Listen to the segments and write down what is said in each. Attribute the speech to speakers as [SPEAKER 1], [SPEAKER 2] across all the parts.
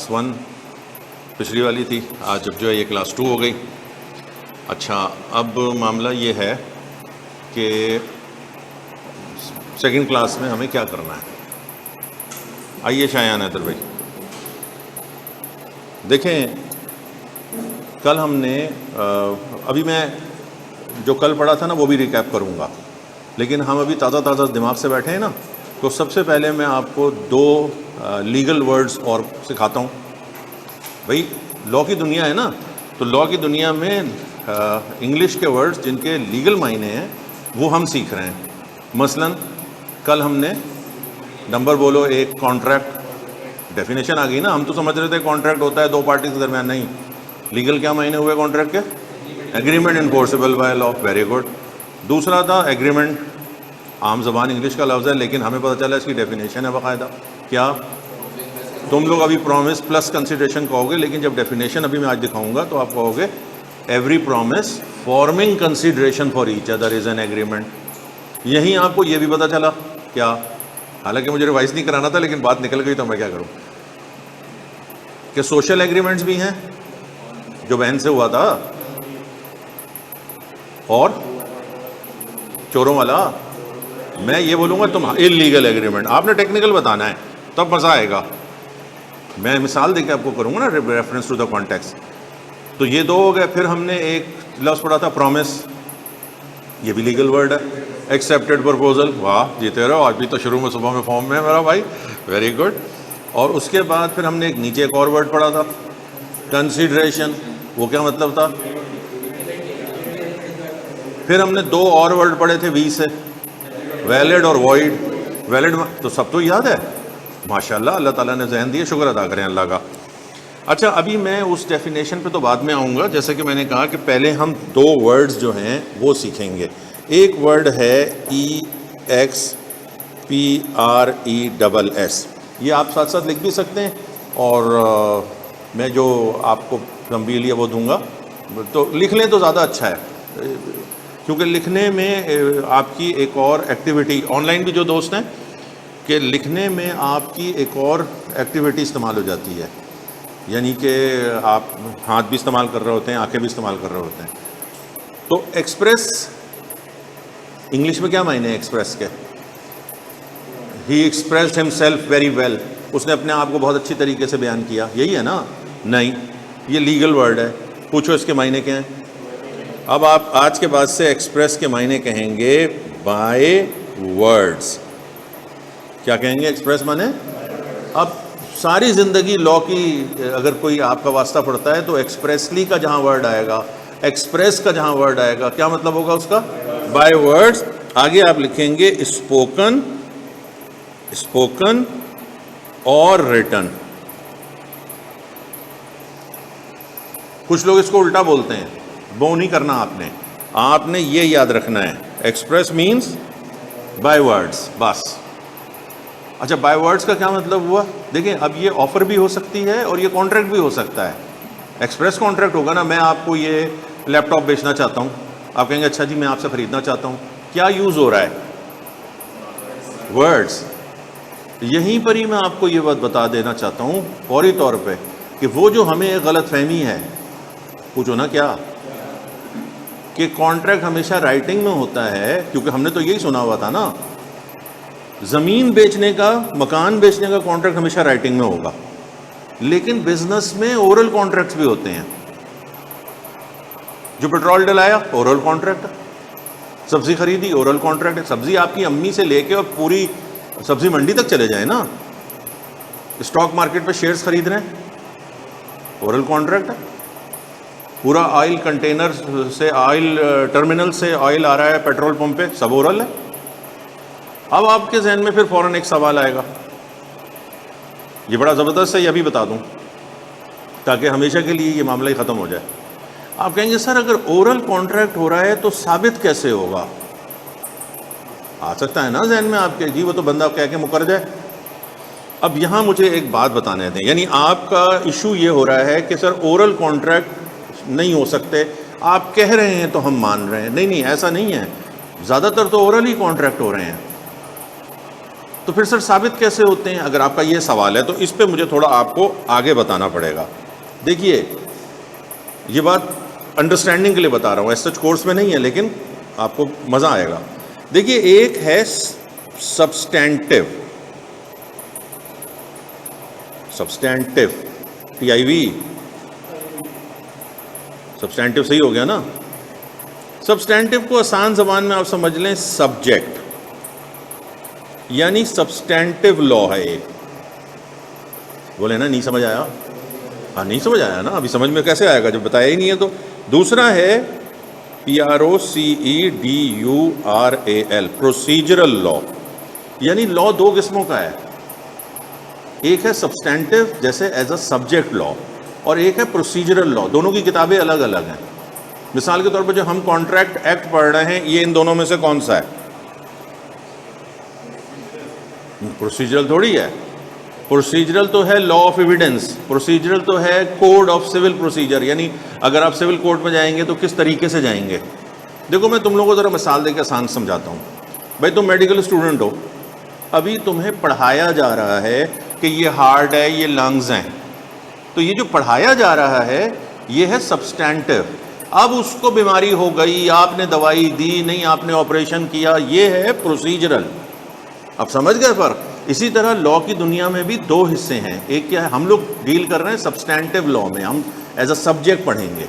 [SPEAKER 1] Class 1 पिछली वाली थी, आज जो है ये क्लास 2 हो गई। अच्छा, अब मामला ये है कि सेकंड क्लास में हमें क्या करना है। आइए शायान हैदर भाई, देखें कल हमने अभी मैं जो कल पढ़ा था ना वो भी रिकैप करूँगा, लेकिन हम अभी ताज़ा दिमाग से बैठे हैं ना, तो सबसे पहले मैं आपको 2 लीगल वर्ड्स और सिखाता हूँ। भाई लॉ की दुनिया है ना, तो लॉ की दुनिया में इंग्लिश के वर्ड्स जिनके लीगल मायने हैं वो हम सीख रहे हैं। मसलन कल हमने नंबर बोलो एक कॉन्ट्रैक्ट, डेफिनेशन आ गई ना। हम तो समझ रहे थे कॉन्ट्रैक्ट होता है 2 पार्टीज के दरमियान, नहीं। लीगल क्या मायने हुए कॉन्ट्रैक्ट के? Agreement enforceable by law, very good. दूसरा था एग्रीमेंट, आम ज़बान इंग्लिश का लफ्ज़ है, लेकिन हमें पता चला इसकी डेफिनेशन है बाकायदा। क्या तुम लोग अभी प्रॉमिस प्लस कंसिडरेशन कहोगे, लेकिन जब डेफिनेशन अभी मैं आज दिखाऊंगा तो आप कहोगे every promise forming consideration for each other is an agreement. यहीं आपको ये भी पता चला क्या, हालांकि मुझे रिवाइज नहीं कराना था लेकिन बात निकल गई तो मैं क्या करूं, कि सोशल एग्रीमेंट्स भी हैं जो बहन से हुआ था, और चोरों वाला मैं ये बोलूंगा तुम इलीगल एग्रीमेंट। आपने टेक्निकल बताना है तब मजा आएगा। मैं मिसाल देके आपको करूंगा ना, रेफरेंस टू द कॉन्टेक्स्ट। तो ये 2 हो गए। फिर हमने एक लफ्ज़ पढ़ा था प्रॉमिस, ये भी लीगल वर्ड है। एक्सेप्टेड प्रपोजल, वाह जीते रहो, आज भी तो शुरू में सुबह में फॉर्म में है मेरा भाई, वेरी गुड। और उसके बाद फिर हमने नीचे एक और वर्ड पढ़ा था कंसिडरेशन, वो क्या मतलब था? फिर हमने 2 और वर्ड पढ़े थे वी से, वैलिड और वॉइड। वैलिड तो सब तो याद है, माशाल्लाह, अल्लाह ताला ने जहन दिए, शुक्र अदा करें अल्लाह का। अच्छा, अभी मैं उस डेफिनेशन पे तो बाद में आऊँगा। जैसे कि मैंने कहा कि पहले हम 2 वर्ड्स जो हैं वो सीखेंगे। एक वर्ड है EXPRESS, ये आप साथ साथ लिख भी सकते हैं, और मैं जो आपको तंबीह लिया वो दूंगा, तो लिख लें तो ज़्यादा अच्छा है, क्योंकि लिखने में आपकी एक और एक्टिविटी, ऑनलाइन भी जो दोस्त हैं, कि लिखने में आपकी एक और एक्टिविटी इस्तेमाल हो जाती है, यानी कि आप हाथ भी इस्तेमाल कर रहे होते हैं, आंखें भी इस्तेमाल कर रहे होते हैं। तो एक्सप्रेस इंग्लिश में क्या मायने हैं एक्सप्रेस के? ही एक्सप्रेस्ड हिमसेल्फ वेरी वेल, उसने अपने आप को बहुत अच्छी तरीके से बयान किया, यही है ना? नहीं, ये लीगल वर्ड है। पूछो इसके मायने क्या हैं? अब आप आज के बाद से एक्सप्रेस के मायने कहेंगे बाय वर्ड्स। क्या कहेंगे एक्सप्रेस माने? अब सारी ज़िंदगी लॉ की अगर कोई आपका वास्ता पड़ता है तो एक्सप्रेसली का जहाँ वर्ड आएगा, एक्सप्रेस का जहाँ वर्ड आएगा, क्या मतलब होगा उसका? By words. आगे आप लिखेंगे स्पोकन, स्पोकन और रिटन। कुछ लोग इसको उल्टा बोलते हैं, वो नहीं करना आपने ये याद रखना है, एक्सप्रेस मीन्स बाय वर्ड्स, बस। अच्छा, बाय वर्ड्स का क्या मतलब हुआ? देखिए, अब ये ऑफर भी हो सकती है और ये कॉन्ट्रैक्ट भी हो सकता है। एक्सप्रेस कॉन्ट्रैक्ट होगा ना, मैं आपको ये लैपटॉप बेचना चाहता हूँ, आप कहेंगे अच्छा जी मैं आपसे ख़रीदना चाहता हूँ, क्या यूज़ हो रहा है? वर्ड्स। यहीं पर ही मैं आपको ये बात बता देना चाहता हूँ फौरी तौर पे कि वो जो हमें एक गलत फहमी है, पूछो ना क्या, कि कॉन्ट्रैक्ट हमेशा राइटिंग में होता है, क्योंकि हमने तो यही सुना हुआ था ना, ज़मीन बेचने का, मकान बेचने का कॉन्ट्रैक्ट हमेशा राइटिंग में होगा, लेकिन बिजनेस में ओरल कॉन्ट्रैक्ट्स भी होते हैं। जो पेट्रोल डलाया, ओरल कॉन्ट्रैक्ट। सब्जी खरीदी, ओरल कॉन्ट्रैक्ट है। सब्जी आपकी अम्मी से लेके और पूरी सब्जी मंडी तक चले जाए ना, स्टॉक मार्केट पे शेयर्स खरीद रहे हैं, ओरल कॉन्ट्रैक्ट है। पूरा ऑयल कंटेनर से, ऑयल टर्मिनल से ऑयल आ रहा है पेट्रोल पंप पे, सब ओरल है। अब आपके जहन में फिर फौरन एक सवाल आएगा, ये बड़ा ज़बरदस्त है, ये अभी बता दूं ताकि हमेशा के लिए ये मामला ही ख़त्म हो जाए। आप कहेंगे सर अगर ओरल कॉन्ट्रैक्ट हो रहा है तो साबित कैसे होगा? आ सकता है ना जहन में आपके, जी वो तो बंदा कह के मुकर जाए। अब यहाँ मुझे एक बात बताने दें, यानी आपका इशू ये हो रहा है कि सर ओरल कॉन्ट्रैक्ट नहीं हो सकते, आप कह रहे हैं तो हम मान रहे हैं। नहीं, ऐसा नहीं है, ज़्यादातर तो ओरल ही कॉन्ट्रैक्ट हो रहे हैं। तो फिर सर साबित कैसे होते हैं? अगर आपका ये सवाल है तो इस पे मुझे थोड़ा आपको आगे बताना पड़ेगा। देखिए, ये बात अंडरस्टैंडिंग के लिए बता रहा हूँ, एज सच कोर्स में नहीं है, लेकिन आपको मज़ा आएगा। देखिए, एक है सब्सटैंटिव, TIV, सब्सटैंटिव सही हो गया ना? सब्सटैंटिव को आसान जबान में आप समझ लें सब्जेक्ट, यानी सब्सटैंटिव लॉ है एक। बोले ना, नहीं समझ आया? हाँ, नहीं समझ आया ना? अभी समझ में कैसे आएगा जब बताया ही नहीं है तो। दूसरा है PROCEDURAL, प्रोसीजरल लॉ, यानी लॉ दो किस्मों का है। एक है सब्सटैंटिव जैसे एज अ सब्जेक्ट लॉ, और एक है प्रोसीजरल लॉ। दोनों की किताबें अलग अलग हैं। मिसाल के तौर पर जो हम कॉन्ट्रैक्ट एक्ट पढ़ रहे हैं, ये इन दोनों में से कौन सा है? प्रोसीजरल थोड़ी है। प्रोसीजरल तो है लॉ ऑफ एविडेंस, प्रोसीजरल तो है कोड ऑफ सिविल प्रोसीजर, यानी अगर आप सिविल कोर्ट में जाएंगे तो किस तरीके से जाएंगे। देखो, मैं तुम लोगों को ज़रा मिसाल देकर आसान समझाता हूँ। भाई, तुम मेडिकल स्टूडेंट हो, अभी तुम्हें पढ़ाया जा रहा है कि ये हार्ट है, ये लंग्स हैं, तो ये जो पढ़ाया जा रहा है ये है सब्सटैंटिव। अब उसको बीमारी हो गई, आपने दवाई दी नहीं, आपने ऑपरेशन किया, ये है प्रोसीजरल। अब समझ गए फर्क? इसी तरह लॉ की दुनिया में भी दो हिस्से हैं। एक क्या है, हम लोग डील कर रहे हैं सब्सटैंटिव लॉ में, हम एज अ सब्जेक्ट पढ़ेंगे,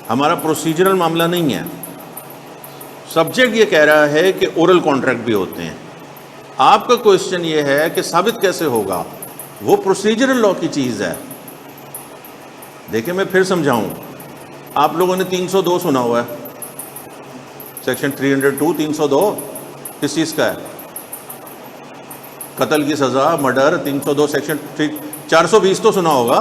[SPEAKER 1] हमारा प्रोसीजरल मामला नहीं है। सब्जेक्ट ये कह रहा है कि ओरल कॉन्ट्रैक्ट भी होते हैं। आपका क्वेश्चन ये है कि साबित कैसे होगा, वो प्रोसीजरल लॉ की चीज़ है। देखिए, मैं फिर समझाऊं, आप लोगों ने 302 सुना हुआ है, सेक्शन 302, 302 किस चीज़ का है? कत्ल की सज़ा, मर्डर, 302 सेक्शन 420 तो सुना होगा,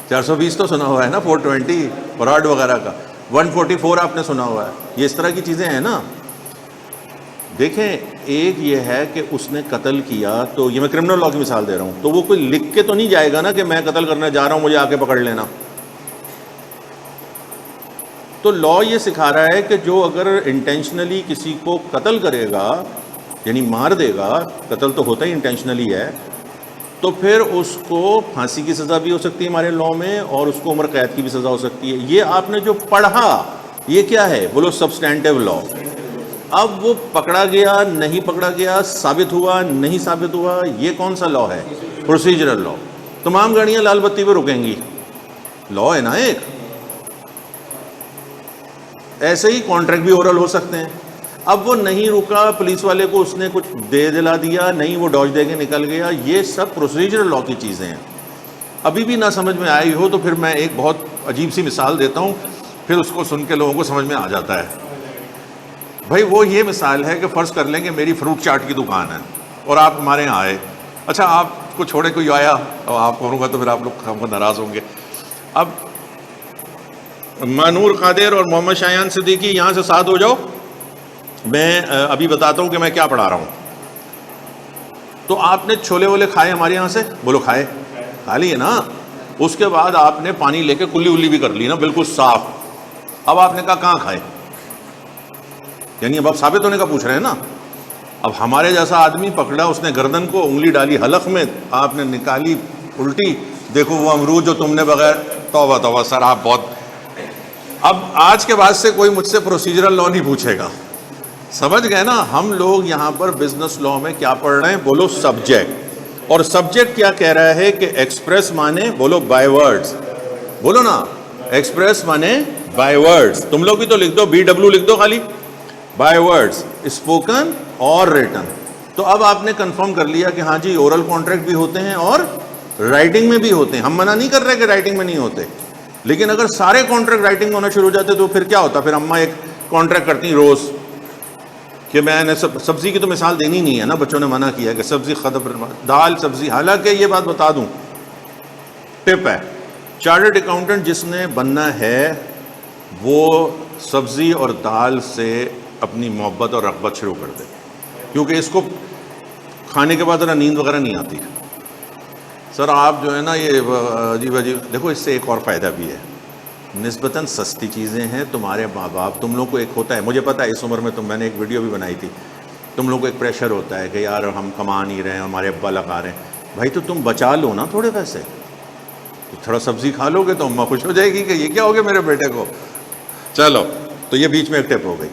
[SPEAKER 1] 420 तो सुना हुआ है ना, 420 फ्रॉड वगैरह का, 144 आपने सुना हुआ है। ये इस तरह की चीज़ें हैं ना। देखें, एक ये है कि उसने कत्ल किया, तो ये मैं क्रिमिनल लॉ की मिसाल दे रहा हूँ, तो वो कोई लिख के तो नहीं जाएगा ना कि मैं कत्ल करने जा रहा हूँ, मुझे आके पकड़ लेना। तो लॉ ये सिखा रहा है कि जो अगर इंटेंशनली किसी को कत्ल करेगा, यानी मार देगा, कत्ल तो होता ही इंटेंशनली है, तो फिर उसको फांसी की सज़ा भी हो सकती है हमारे लॉ में, और उसको उम्र कैद की भी सज़ा हो सकती है। ये आपने जो पढ़ा, ये क्या है? बोलो, सब्सटैंटिव लॉ। अब वो पकड़ा गया, नहीं पकड़ा गया, साबित हुआ, नहीं साबित हुआ, ये कौन सा लॉ है? Procedural law. तमाम गाड़ियां लाल बत्ती पे रुकेंगी, लॉ है ना एक। ऐसे ही कॉन्ट्रैक्ट भी ओरल हो सकते हैं। अब वो नहीं रुका, पुलिस वाले को उसने कुछ दे दिला दिया, नहीं वो डॉज दे के निकल गया, ये सब प्रोसीजरल लॉ की चीज़ें हैं। अभी भी ना समझ में आई हो तो फिर मैं एक बहुत अजीब सी मिसाल देता हूँ, फिर उसको सुन के लोगों को समझ में आ जाता है। भाई, वो ये मिसाल है कि फ़र्ज़ कर लेंगे मेरी फ्रूट चाट की दुकान है और आप हमारे यहाँ आए। अच्छा, आपको छोड़े कोई आया और आप करूँगा तो फिर आप लोग हमको नाराज़ होंगे। अब मानूर कादिर और मोहम्मद शायान सिद्दीकी यहाँ से साथ हो जाओ, मैं अभी बताता हूँ कि मैं क्या पढ़ा रहा हूँ। तो आपने छोले वोले खाए हमारे यहाँ से? बोलो, खाए, खा लिए ना। उसके बाद आपने पानी लेके कुल्ली उल्ली भी कर ली ना, बिल्कुल साफ। अब आपने कहा कहाँ खाए, यानी अब आप साबित होने का पूछ रहे हैं ना। अब हमारे जैसा आदमी पकड़ा, उसने गर्दन को उंगली डाली हलक में, आपने निकाली उल्टी, देखो वो अमरूद जो तुमने बगैर, तौबा तौबा सर, आप बहुत। अब आज के बाद से कोई मुझसे प्रोसीजरल लॉ नहीं पूछेगा, समझ गए ना। हम लोग यहाँ पर बिजनेस लॉ में क्या पढ़ रहे हैं? बोलो, सब्जेक्ट। और सब्जेक्ट क्या कह रहा है कि एक्सप्रेस माने, बोलो, बाय वर्ड्स। बोलो ना, एक्सप्रेस माने बाय वर्ड्स। तुम लोग भी तो लिख दो, BW लिख दो खाली, बाय वर्ड्स, स्पोकन और रिटन। तो अब आपने कंफर्म कर लिया कि हाँ जी, ओरल कॉन्ट्रैक्ट भी होते हैं और राइटिंग में भी होते हैं। हम मना नहीं कर रहे कि राइटिंग में नहीं होते, लेकिन अगर सारे कॉन्ट्रैक्ट राइटिंग में होना शुरू हो जाते तो फिर क्या होता? फिर अम्मा एक कॉन्ट्रैक्ट करती रोज़ कि मैंने सब्ज़ी की तो मिसाल देनी नहीं है ना, बच्चों ने मना किया कि सब्ज़ी खत्म, दाल सब्ज़ी। हालांकि ये बात बता दूं, टिप है, चार्टर्ड अकाउंटेंट जिसने बनना है वो सब्ज़ी और दाल से अपनी मोहब्बत और रग़बत शुरू कर दे, क्योंकि इसको खाने के बाद ज़रा नींद वगैरह नहीं आती। सर आप जो है ना ये अजीब अजीब, देखो इससे एक और फ़ायदा भी है, निस्बतन सस्ती चीज़ें हैं। तुम्हारे माँ बाप, तुम लोग को एक होता है, मुझे पता है इस उम्र में, तो मैंने एक वीडियो भी बनाई थी तुम लोगों को एक प्रेशर होता है कि यार हम कमा नहीं रहे हैं, हमारे अब्बा लगा रहे हैं। भाई तो तुम बचा लो ना थोड़े पैसे, तो थोड़ा सब्जी खा लोगे तो अम्मा खुश हो जाएगी कि ये क्या हो गया मेरे बेटे को। चलो, तो ये बीच में एक टिप हो गई।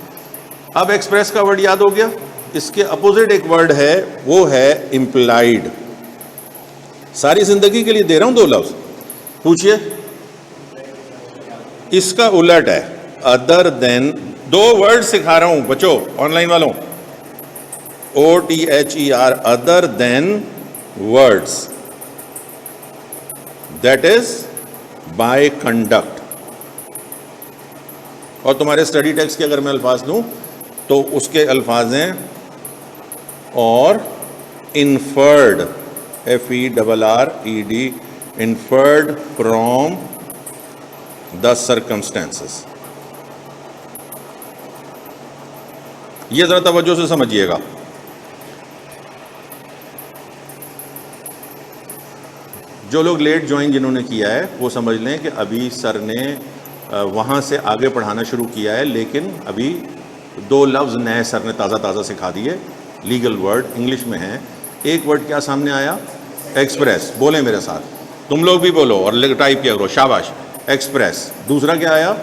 [SPEAKER 1] अब एक्सप्रेस का वर्ड याद हो गया। इसके अपोजिट एक वर्ड है, वो है इम्प्लाइड। सारी जिंदगी के लिए दे रहा हूं 2 लफ्ज, पूछिए। इसका उलट है अदर देन। 2 वर्ड सिखा रहा हूं बच्चों, ऑनलाइन वालों। OTHER, other than words, that is by conduct. और तुम्हारे स्टडी टेक्स्ट के अगर मैं अल्फाज दूं तो उसके अल्फाज हैं और inferred, FERRED, inferred from the circumstances. ये जरा तवज्जो से समझिएगा। जो लोग लेट ज्वाइन जिन्होंने किया है वो समझ लें कि अभी सर ने वहाँ से आगे पढ़ाना शुरू किया है, लेकिन अभी 2 लफ्ज़ नए सर ने ताज़ा सिखा दिए, लीगल वर्ड इंग्लिश में हैं। एक वर्ड क्या सामने आया? एक्सप्रेस। बोले मेरे साथ, तुम लोग भी बोलो और टाइप किया करो, शाबाश। एक्सप्रेस। दूसरा क्या आया?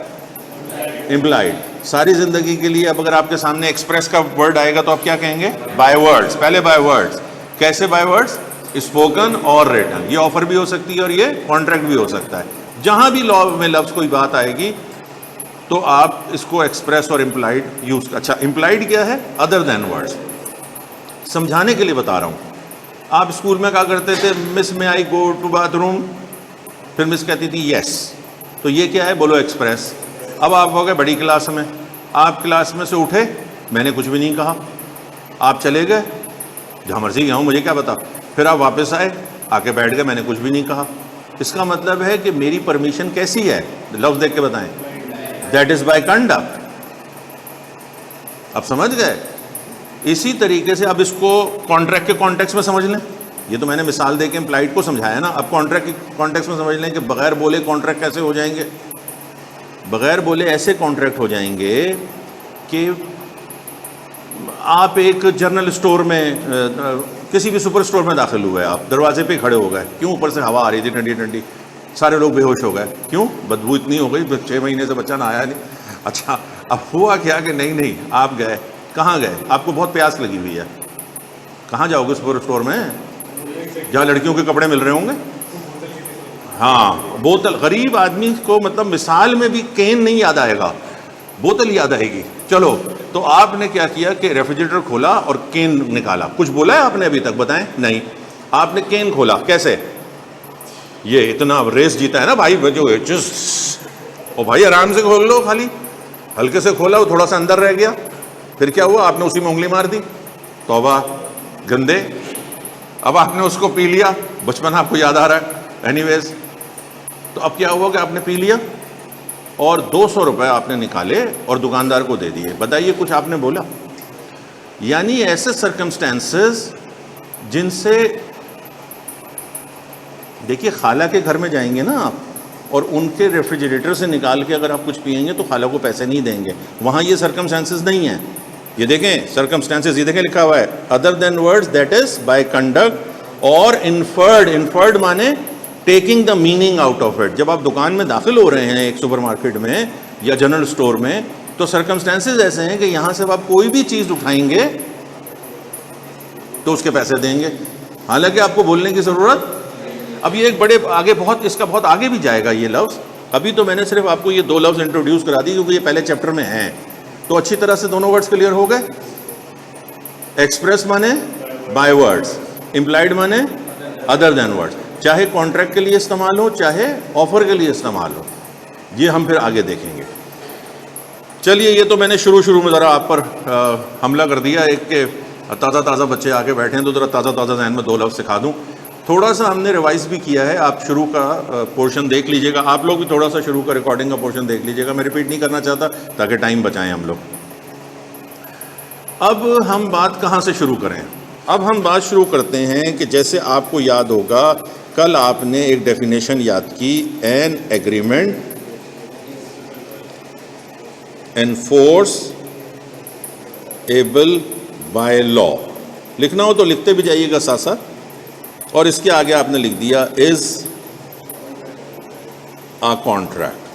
[SPEAKER 1] इम्प्लाइड। सारी ज़िंदगी के लिए अब अगर आपके सामने एक्सप्रेस का वर्ड आएगा तो आप क्या कहेंगे? By words. पहले बाय वर्ड्स। कैसे बाय वर्ड्स? स्पोकन और रिटन। ये ऑफर भी हो सकती है और ये कॉन्ट्रैक्ट भी हो सकता है। जहां भी लॉ में लफ्ज़ कोई बात आएगी तो आप इसको एक्सप्रेस और इम्प्लाइड यूज। अच्छा, इम्प्लाइड क्या है? Other than words. समझाने के लिए बता रहा हूं। आप स्कूल में क्या करते थे? मिस में आई गो टू बाथरूम, फिर मिस कहती थी यस, तो ये क्या है? बोलो एक्सप्रेस। अब आप हो गए बड़ी क्लास में, आप क्लास में से उठे, मैंने कुछ भी नहीं कहा, आप चले गए, जहाँ मर्जी गया हूँ मुझे क्या पता। फिर आप वापस आए, आके बैठ गए, मैंने कुछ भी नहीं कहा। इसका मतलब है कि मेरी परमिशन कैसी है? लफ्ज़ देख के बताएं। That is by conduct. अब समझ गए? इसी तरीके से अब इसको कॉन्ट्रैक्ट के कॉन्टेक्स्ट में समझ लें। ये तो मैंने मिसाल देके इम्प्लाइड को समझाया ना, अब कॉन्ट्रैक्ट के कॉन्टेक्स्ट में समझ लें कि बगैर बोले कॉन्ट्रैक्ट कैसे हो जाएंगे। बगैर बोले ऐसे कॉन्ट्रैक्ट हो जाएंगे कि आप एक जनरल स्टोर में, किसी भी सुपर स्टोर में दाखिल हुए, आप दरवाजे पे खड़े हो गए, क्यों? ऊपर से हवा आ रही थी ठंडी ठंडी, सारे लोग बेहोश हो गए, क्यों? बदबू इतनी हो गई, 6 महीने से बच्चा ना आया नहीं। अच्छा, अब हुआ क्या कि नहीं आप गए, कहाँ गए? आपको बहुत प्यास लगी हुई है, कहाँ जाओगे? सुपर स्टोर में जहाँ लड़कियों के कपड़े मिल रहे होंगे। हाँ, बोतल। गरीब आदमी को मतलब मिसाल में भी केन नहीं याद आएगा, बोतल याद आएगी। चलो, तो आपने क्या किया कि रेफ्रिजरेटर खोला और केन निकाला। कुछ बोला है आपने अभी तक? बताएं। नहीं, आपने केन खोला। कैसे? ये इतना रेस जीता है ना भाई, जो ओ भाई आराम से खोल लो, खाली हल्के से खोला, वो थोड़ा सा अंदर रह गया, फिर क्या हुआ? आपने उसी में उंगली मार दी। तौबा, गंदे। अब आपने उसको पी लिया, बचपन आपको याद आ रहा है। एनीवेज, तो अब क्या हुआ कि आपने पी लिया और 200 रुपए आपने निकाले और दुकानदार को दे दिए। बताइए, कुछ आपने बोला? यानी ऐसे सर्कमस्टेंसेस जिनसे, देखिए खाला के घर में जाएंगे ना आप और उनके रेफ्रिजरेटर से निकाल के अगर आप कुछ पिएंगे तो खाला को पैसे नहीं देंगे। वहाँ ये सर्कमस्टेंसेस नहीं है। ये देखें सर्कमस्टेंसेस, ये देखें लिखा हुआ है other than words, that is by conduct और इन्फर्ड। इन्फर्ड माने taking the meaning out of it. जब आप दुकान में दाखिल हो रहे हैं एक सुपरमार्केट में या जनरल स्टोर में, तो सर्कमस्टेंसेस ऐसे हैं कि यहां से आप कोई भी चीज उठाएंगे तो उसके पैसे देंगे, हालांकि आपको बोलने की जरूरत। अब ये एक बड़े आगे, बहुत इसका बहुत आगे भी जाएगा ये लफ्ज। अभी तो मैंने सिर्फ आपको ये 2 लफ्ज इंट्रोड्यूस करा दी क्योंकि ये पहले चैप्टर में हैं। तो अच्छी तरह से दोनों वर्ड्स क्लियर हो गए। एक्सप्रेस माने बाय वर्ड्स, इम्प्लाइड माने अदर देन वर्ड्स। चाहे कॉन्ट्रैक्ट के लिए इस्तेमाल हो, चाहे ऑफर के लिए इस्तेमाल हो, ये हम फिर आगे देखेंगे। चलिए, ये तो मैंने शुरू में ज़रा आप पर हमला कर दिया। एक के ताज़ा बच्चे आके बैठे हैं तो ज़रा ताज़ा जहन में 2 लफ्ज़ सिखा दूं। थोड़ा सा हमने रिवाइज भी किया है, आप शुरू का पोर्शन देख लीजिएगा। आप लोग भी थोड़ा सा शुरू का रिकॉर्डिंग का पोर्शन देख लीजिएगा, मैं रिपीट नहीं करना चाहता ताकि टाइम बचाएं हम लोग। अब हम बात कहाँ से शुरू करें? अब हम बात शुरू करते हैं कि जैसे आपको याद होगा, कल आपने एक डेफिनेशन याद की, an agreement enforce able by law. लिखना हो तो लिखते भी जाइएगा साथ साथ, और इसके आगे आपने लिख दिया इज अ कॉन्ट्रैक्ट,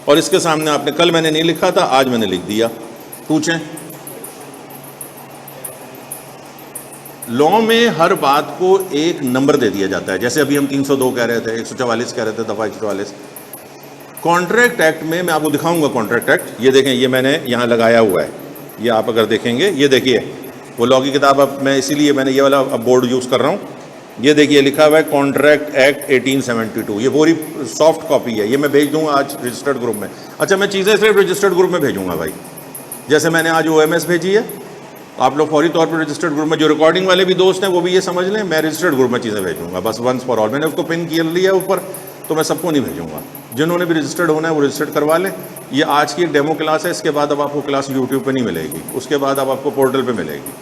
[SPEAKER 1] और इसके सामने आपने, कल मैंने नहीं लिखा था, आज मैंने लिख दिया। पूछें। लॉ में हर बात को एक नंबर दे दिया जाता है, जैसे अभी हम 302 कह रहे थे, 144 कह रहे थे, दफा 144। कॉन्ट्रैक्ट एक्ट में मैं आपको दिखाऊंगा कॉन्ट्रैक्ट एक्ट। ये देखें, ये मैंने यहाँ लगाया हुआ है, ये आप अगर देखेंगे, ये देखिए वो लॉ की किताब, अब मैं इसीलिए मैंने ये वाला अब बोर्ड यूज़ कर रहा हूँ। ये देखिए लिखा हुआ है कॉन्ट्रैक्ट एक्ट 1872, ये पूरी सॉफ्ट कॉपी है, ये मैं भेज दूंगा आज रजिस्टर्ड ग्रुप में। अच्छा, मैं चीज़ें सिर्फ रजिस्टर्ड ग्रुप में भेजूंगा भाई, जैसे मैंने आज OMS भेजी है, आप लोग फौरी तौर पर रजिस्टर्ड ग्रुप में, जो रिकॉर्डिंग वाले भी दोस्त हैं वो भी ये समझ लें, मैं रजिस्टर्ड ग्रुप में चीज़ें भेजूंगा बस, वंस फॉर ऑल। मैंने उसको पिन किया लिया ऊपर, तो मैं सबको नहीं भेजूंगा। जिन्होंने भी रजिस्टर्ड होना है वो रजिस्टर्ड करवा लें। ये आज की एक डेमो क्लास है, इसके बाद अब आपको क्लास यूट्यूब पे नहीं मिलेगी, उसके बाद अब आपको पोर्टल पे मिलेगी,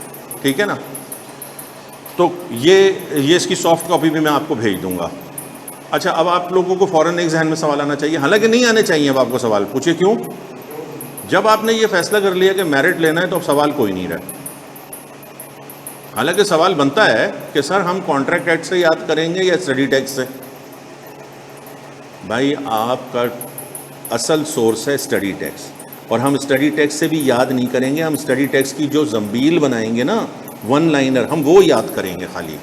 [SPEAKER 1] ठीक है ना। तो ये इसकी सॉफ्ट कॉपी भी मैं आपको भेज दूंगा। अच्छा, अब आप लोगों को फ़ौरन एक जहन में सवाल आना चाहिए, हालांकि नहीं आने चाहिए अब आपको सवाल, पूछिए क्यों। जब आपने ये फैसला कर लिया कि मेरिट लेना है तो अब सवाल कोई नहीं रहा। हालांकि सवाल बनता है कि सर हम कॉन्ट्रैक्ट एक्ट से याद करेंगे या स्टडी टैक्स से। भाई आपका असल सोर्स है स्टडी टैक्स, और हम स्टडी टैक्स से भी याद नहीं करेंगे, हम स्टडी टैक्स की जो जंबील बनाएंगे ना, वन लाइनर, हम वो याद करेंगे खाली।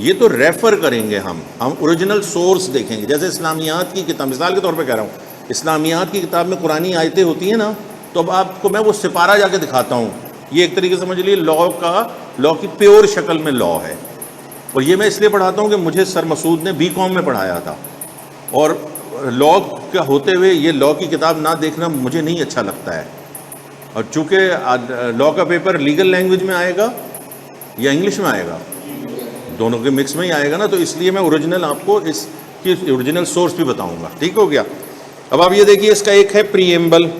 [SPEAKER 1] ये तो रेफर करेंगे हम ओरिजिनल सोर्स देखेंगे। जैसे इस्लामियात की किताब, मिसाल के तौर पे कह रहा हूँ, इस्लामियात की किताब में कुरानी आयतें होती हैं ना, तो अब आपको मैं वो सिपारा जाके दिखाता हूँ। ये एक तरीके से समझ लीजिए लॉ की प्योर शक्ल में लॉ है। और ये मैं इसलिए पढ़ाता हूँ कि मुझे सर मसूद ने BCom में पढ़ाया था, और लॉ का होते हुए ये लॉ की किताब ना देखना मुझे नहीं अच्छा लगता है। और चूँकि लॉ का पेपर लीगल लैंग्वेज में आएगा या इंग्लिश में आएगा, दोनों के मिक्स में ही आएगा ना, तो इसलिए मैं ओरिजिनल आपको इसकी ओरिजिनल सोर्स भी बताऊंगा। ठीक हो गया। अब आप ये देखिए, इसका एक है प्रीएम्बल,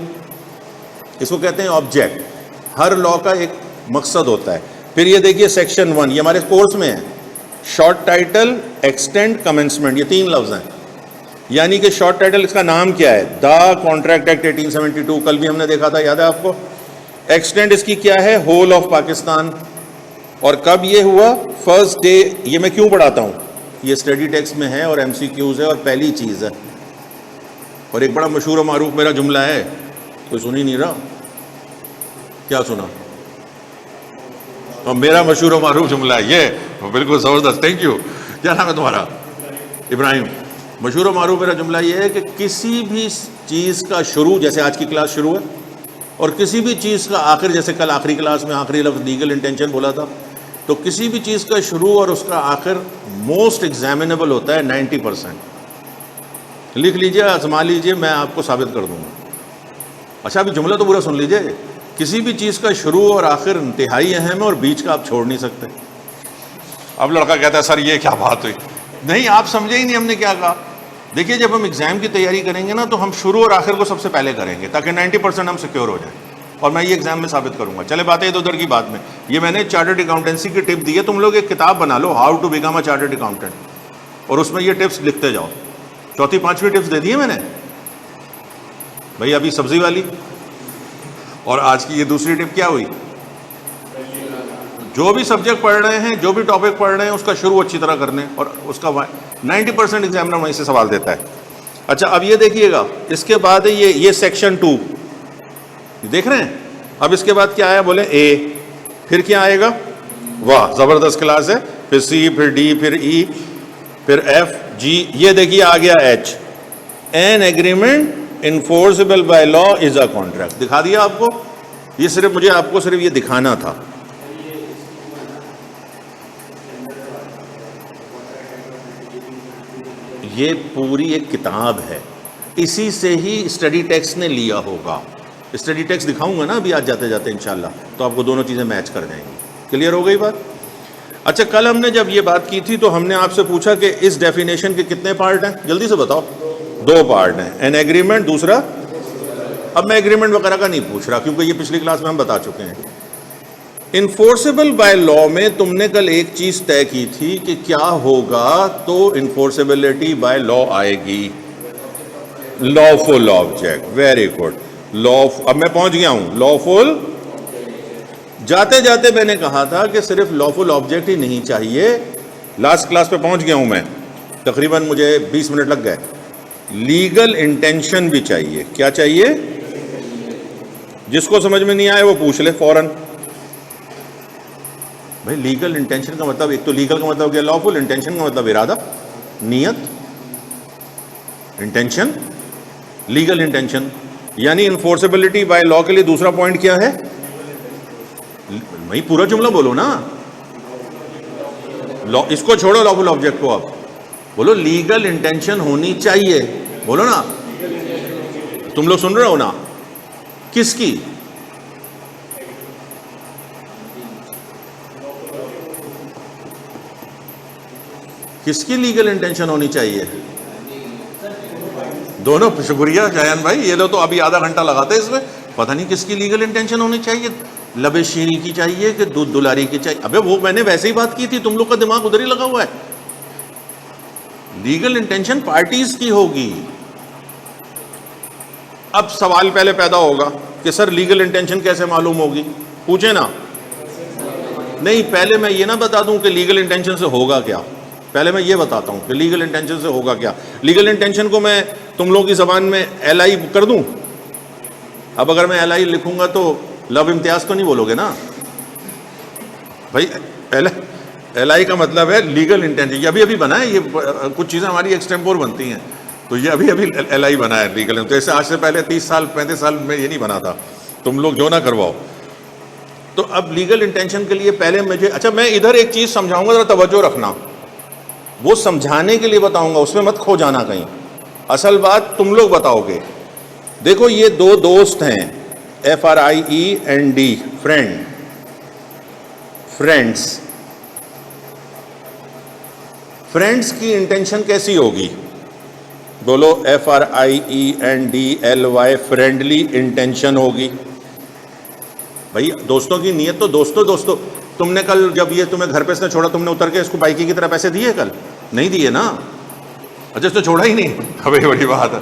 [SPEAKER 1] इसको कहते हैं ऑब्जेक्ट। हर लॉ का एक मकसद होता है। फिर ये देखिए सेक्शन 1, ये हमारे कोर्स में है, शॉर्ट टाइटल, एक्सटेंड, कमेंसमेंट, ये 3 लफ्ज़ हैं। यानी कि शॉर्ट टाइटल, इसका नाम क्या है, द कॉन्ट्रैक्ट एक्ट 1872, कल भी हमने देखा था, याद है आपको। एक्सटेंड इसकी क्या है, होल ऑफ पाकिस्तान। और कब ये हुआ, फर्स्ट डे। ये मैं क्यों पढ़ाता हूँ, ये स्टडी टेक्स्ट में है और MCQs है और पहली चीज़ है। और एक बड़ा मशहूर और मारूफ मेरा जुमला है, कोई सुन ही नहीं रहा, क्या सुना। और मेरा मशहूर और मारूफ जुमला है ये, बिल्कुल ज़बरदस्त, थैंक यू। क्या नाम है तुम्हारा? इब्राहिम। मशहूर और मारूफ मेरा जुमला ये है कि किसी भी चीज़ का शुरू, जैसे आज की क्लास शुरू है, और किसी भी चीज़ का आखिर, जैसे कल आखिरी क्लास में आखिरी लफ्ज़ लीगल इंटेंशन बोला था, तो किसी भी चीज़ का शुरू और उसका आखिर मोस्ट एग्जामिनेबल होता है 90%। लिख लीजिए, आजमा लीजिए, मैं आपको साबित कर दूंगा। अच्छा, अभी जुमला तो पूरा सुन लीजिए। किसी भी चीज़ का शुरू और आखिर इंतहाई अहम है और बीच का आप छोड़ नहीं सकते। अब लड़का कहता है सर ये क्या बात हुई, नहीं आप समझे ही नहीं हमने क्या कहा। देखिए, जब हम एग्ज़ाम की तैयारी करेंगे ना, तो हम शुरू और आखिर को सबसे पहले करेंगे ताकि 90% हम सिक्योर हो जाए, और मैं ये एग्जाम में साबित करूंगा। चले बातें इधर उधर की बात में, ये मैंने चार्टर्ड अकाउंटेंसी की टिप दी है, तुम लोग एक किताब बना लो, how to become a chartered accountant, और उसमें ये टिप्स लिखते जाओ। 4वीं 5वीं टिप्स दे दी है मैंने भाई, अभी सब्जी वाली, और आज की ये दूसरी टिप क्या हुई। जो भी सब्जेक्ट पढ़ रहे हैं, जो भी टॉपिक पढ़ रहे हैं, उसका शुरू अच्छी तरह करने, और उसका 90% एग्जामिनर वहीं से सवाल देता है। अच्छा, अब ये देखिएगा, इसके बाद है ये सेक्शन 2 देख रहे हैं। अब इसके बाद क्या आया, बोले ए, फिर क्या आएगा, वाह ज़बरदस्त क्लास है, फिर C, फिर D, फिर E, फिर F, G, ये देखिए आ गया H, N agreement enforceable by law is a contract. दिखा दिया आपको, ये सिर्फ मुझे आपको सिर्फ ये दिखाना था। ये पूरी एक किताब है, इसी से ही स्टडी टेक्स्ट ने लिया होगा। स्टडी टेक्स्ट दिखाऊंगा ना अभी आज जाते जाते इंशाल्लाह, तो आपको दोनों चीज़ें मैच कर जाएंगी। क्लियर हो गई बात। अच्छा, कल हमने जब ये बात की थी तो हमने आपसे पूछा कि इस डेफिनेशन के कितने पार्ट हैं, जल्दी से बताओ। 2 पार्ट हैं, एन एग्रीमेंट, दूसरा। अब मैं एग्रीमेंट वगैरह का नहीं पूछ रहा क्योंकि ये पिछली क्लास में हम बता चुके हैं। इन्फोर्सेबल बाय लॉ में तुमने कल एक चीज़ तय की थी कि क्या होगा, तो इन्फोर्सेबिलिटी बाय लॉ आएगी, lawful object. Very good, law. अब मैं पहुंच गया हूं, लॉफुल जाते जाते मैंने कहा था कि सिर्फ लॉफुल ऑब्जेक्ट ही नहीं चाहिए, लास्ट क्लास पे पहुंच गया हूं मैं, तकरीबन मुझे 20 मिनट लग गए, लीगल इंटेंशन भी चाहिए। क्या चाहिए? जिसको समझ में नहीं आए वो पूछ ले फौरन। भाई लीगल इंटेंशन का मतलब, एक तो लीगल का मतलब क्या, लॉफुल, इंटेंशन का मतलब इरादा, नियत, इंटेंशन, लीगल इंटेंशन यानी इन्फोर्सेबिलिटी बाय लॉ के लिए दूसरा पॉइंट क्या है? भाई पूरा जुमला बोलो ना, लॉ, इसको छोड़ो लॉफुल ऑब्जेक्ट को, आप बोलो लीगल इंटेंशन होनी चाहिए, बोलो ना। तुम लोग सुन रहे हो ना? किसकी? किसकी लीगल इंटेंशन होनी चाहिए? दोनों। शुक्रिया जायन भाई, ये लो तो अभी आधा घंटा लगाते इसमें, पता नहीं किसकी लीगल इंटेंशन होनी चाहिए, लबे शीरी की चाहिए कि दूध दुलारी की चाहिए। अबे वो मैंने वैसे ही बात की थी, तुम लोग का दिमाग उधर ही लगा हुआ है। लीगल इंटेंशन पार्टीज की होगी। अब सवाल पहले पैदा होगा कि सर लीगल इंटेंशन कैसे मालूम होगी? पूछे ना। नहीं, पहले मैं ये ना बता दूं कि लीगल इंटेंशन से होगा क्या, पहले मैं ये बताता हूं कि लीगल इंटेंशन से होगा क्या। लीगल इंटेंशन को मैं तुम लोगों की जबान में LI कर दूं। अब अगर मैं LI लिखूंगा तो लब इम्तियाज तो नहीं बोलोगे ना भाई? पहले LI का मतलब है लीगल इंटेंशन। ये अभी अभी बना है, ये कुछ चीज़ें हमारी एक्सटेम्पोर बनती हैं, तो ये अभी अभी LI बना है लीगल। तो ऐसे आज से पहले 30 साल 35 साल में ये नहीं बना था, तुम लोग जो ना करवाओ। तो अब लीगल इंटेंशन के लिए पहले मुझे, अच्छा मैं इधर एक चीज़ समझाऊंगा, जरा तवज्जो रखना, वो समझाने के लिए बताऊंगा, उसमें मत खो जाना कहीं, असल बात तुम लोग बताओगे। देखो ये दो दोस्त हैं, FRIEND, फ्रेंड, फ्रेंड्स। फ्रेंड्स की इंटेंशन कैसी होगी? बोलो FRIENDLY, फ्रेंडली इंटेंशन होगी। भाई दोस्तों की नीयत तो दोस्तों दोस्तों। तुमने कल जब ये तुम्हें घर पे इसने छोड़ा, तुमने उतर के इसको बाइकी की तरह पैसे दिए? कल नहीं दिए ना? अच्छा इसने छोड़ा ही नहीं, अबे बड़ी बात है,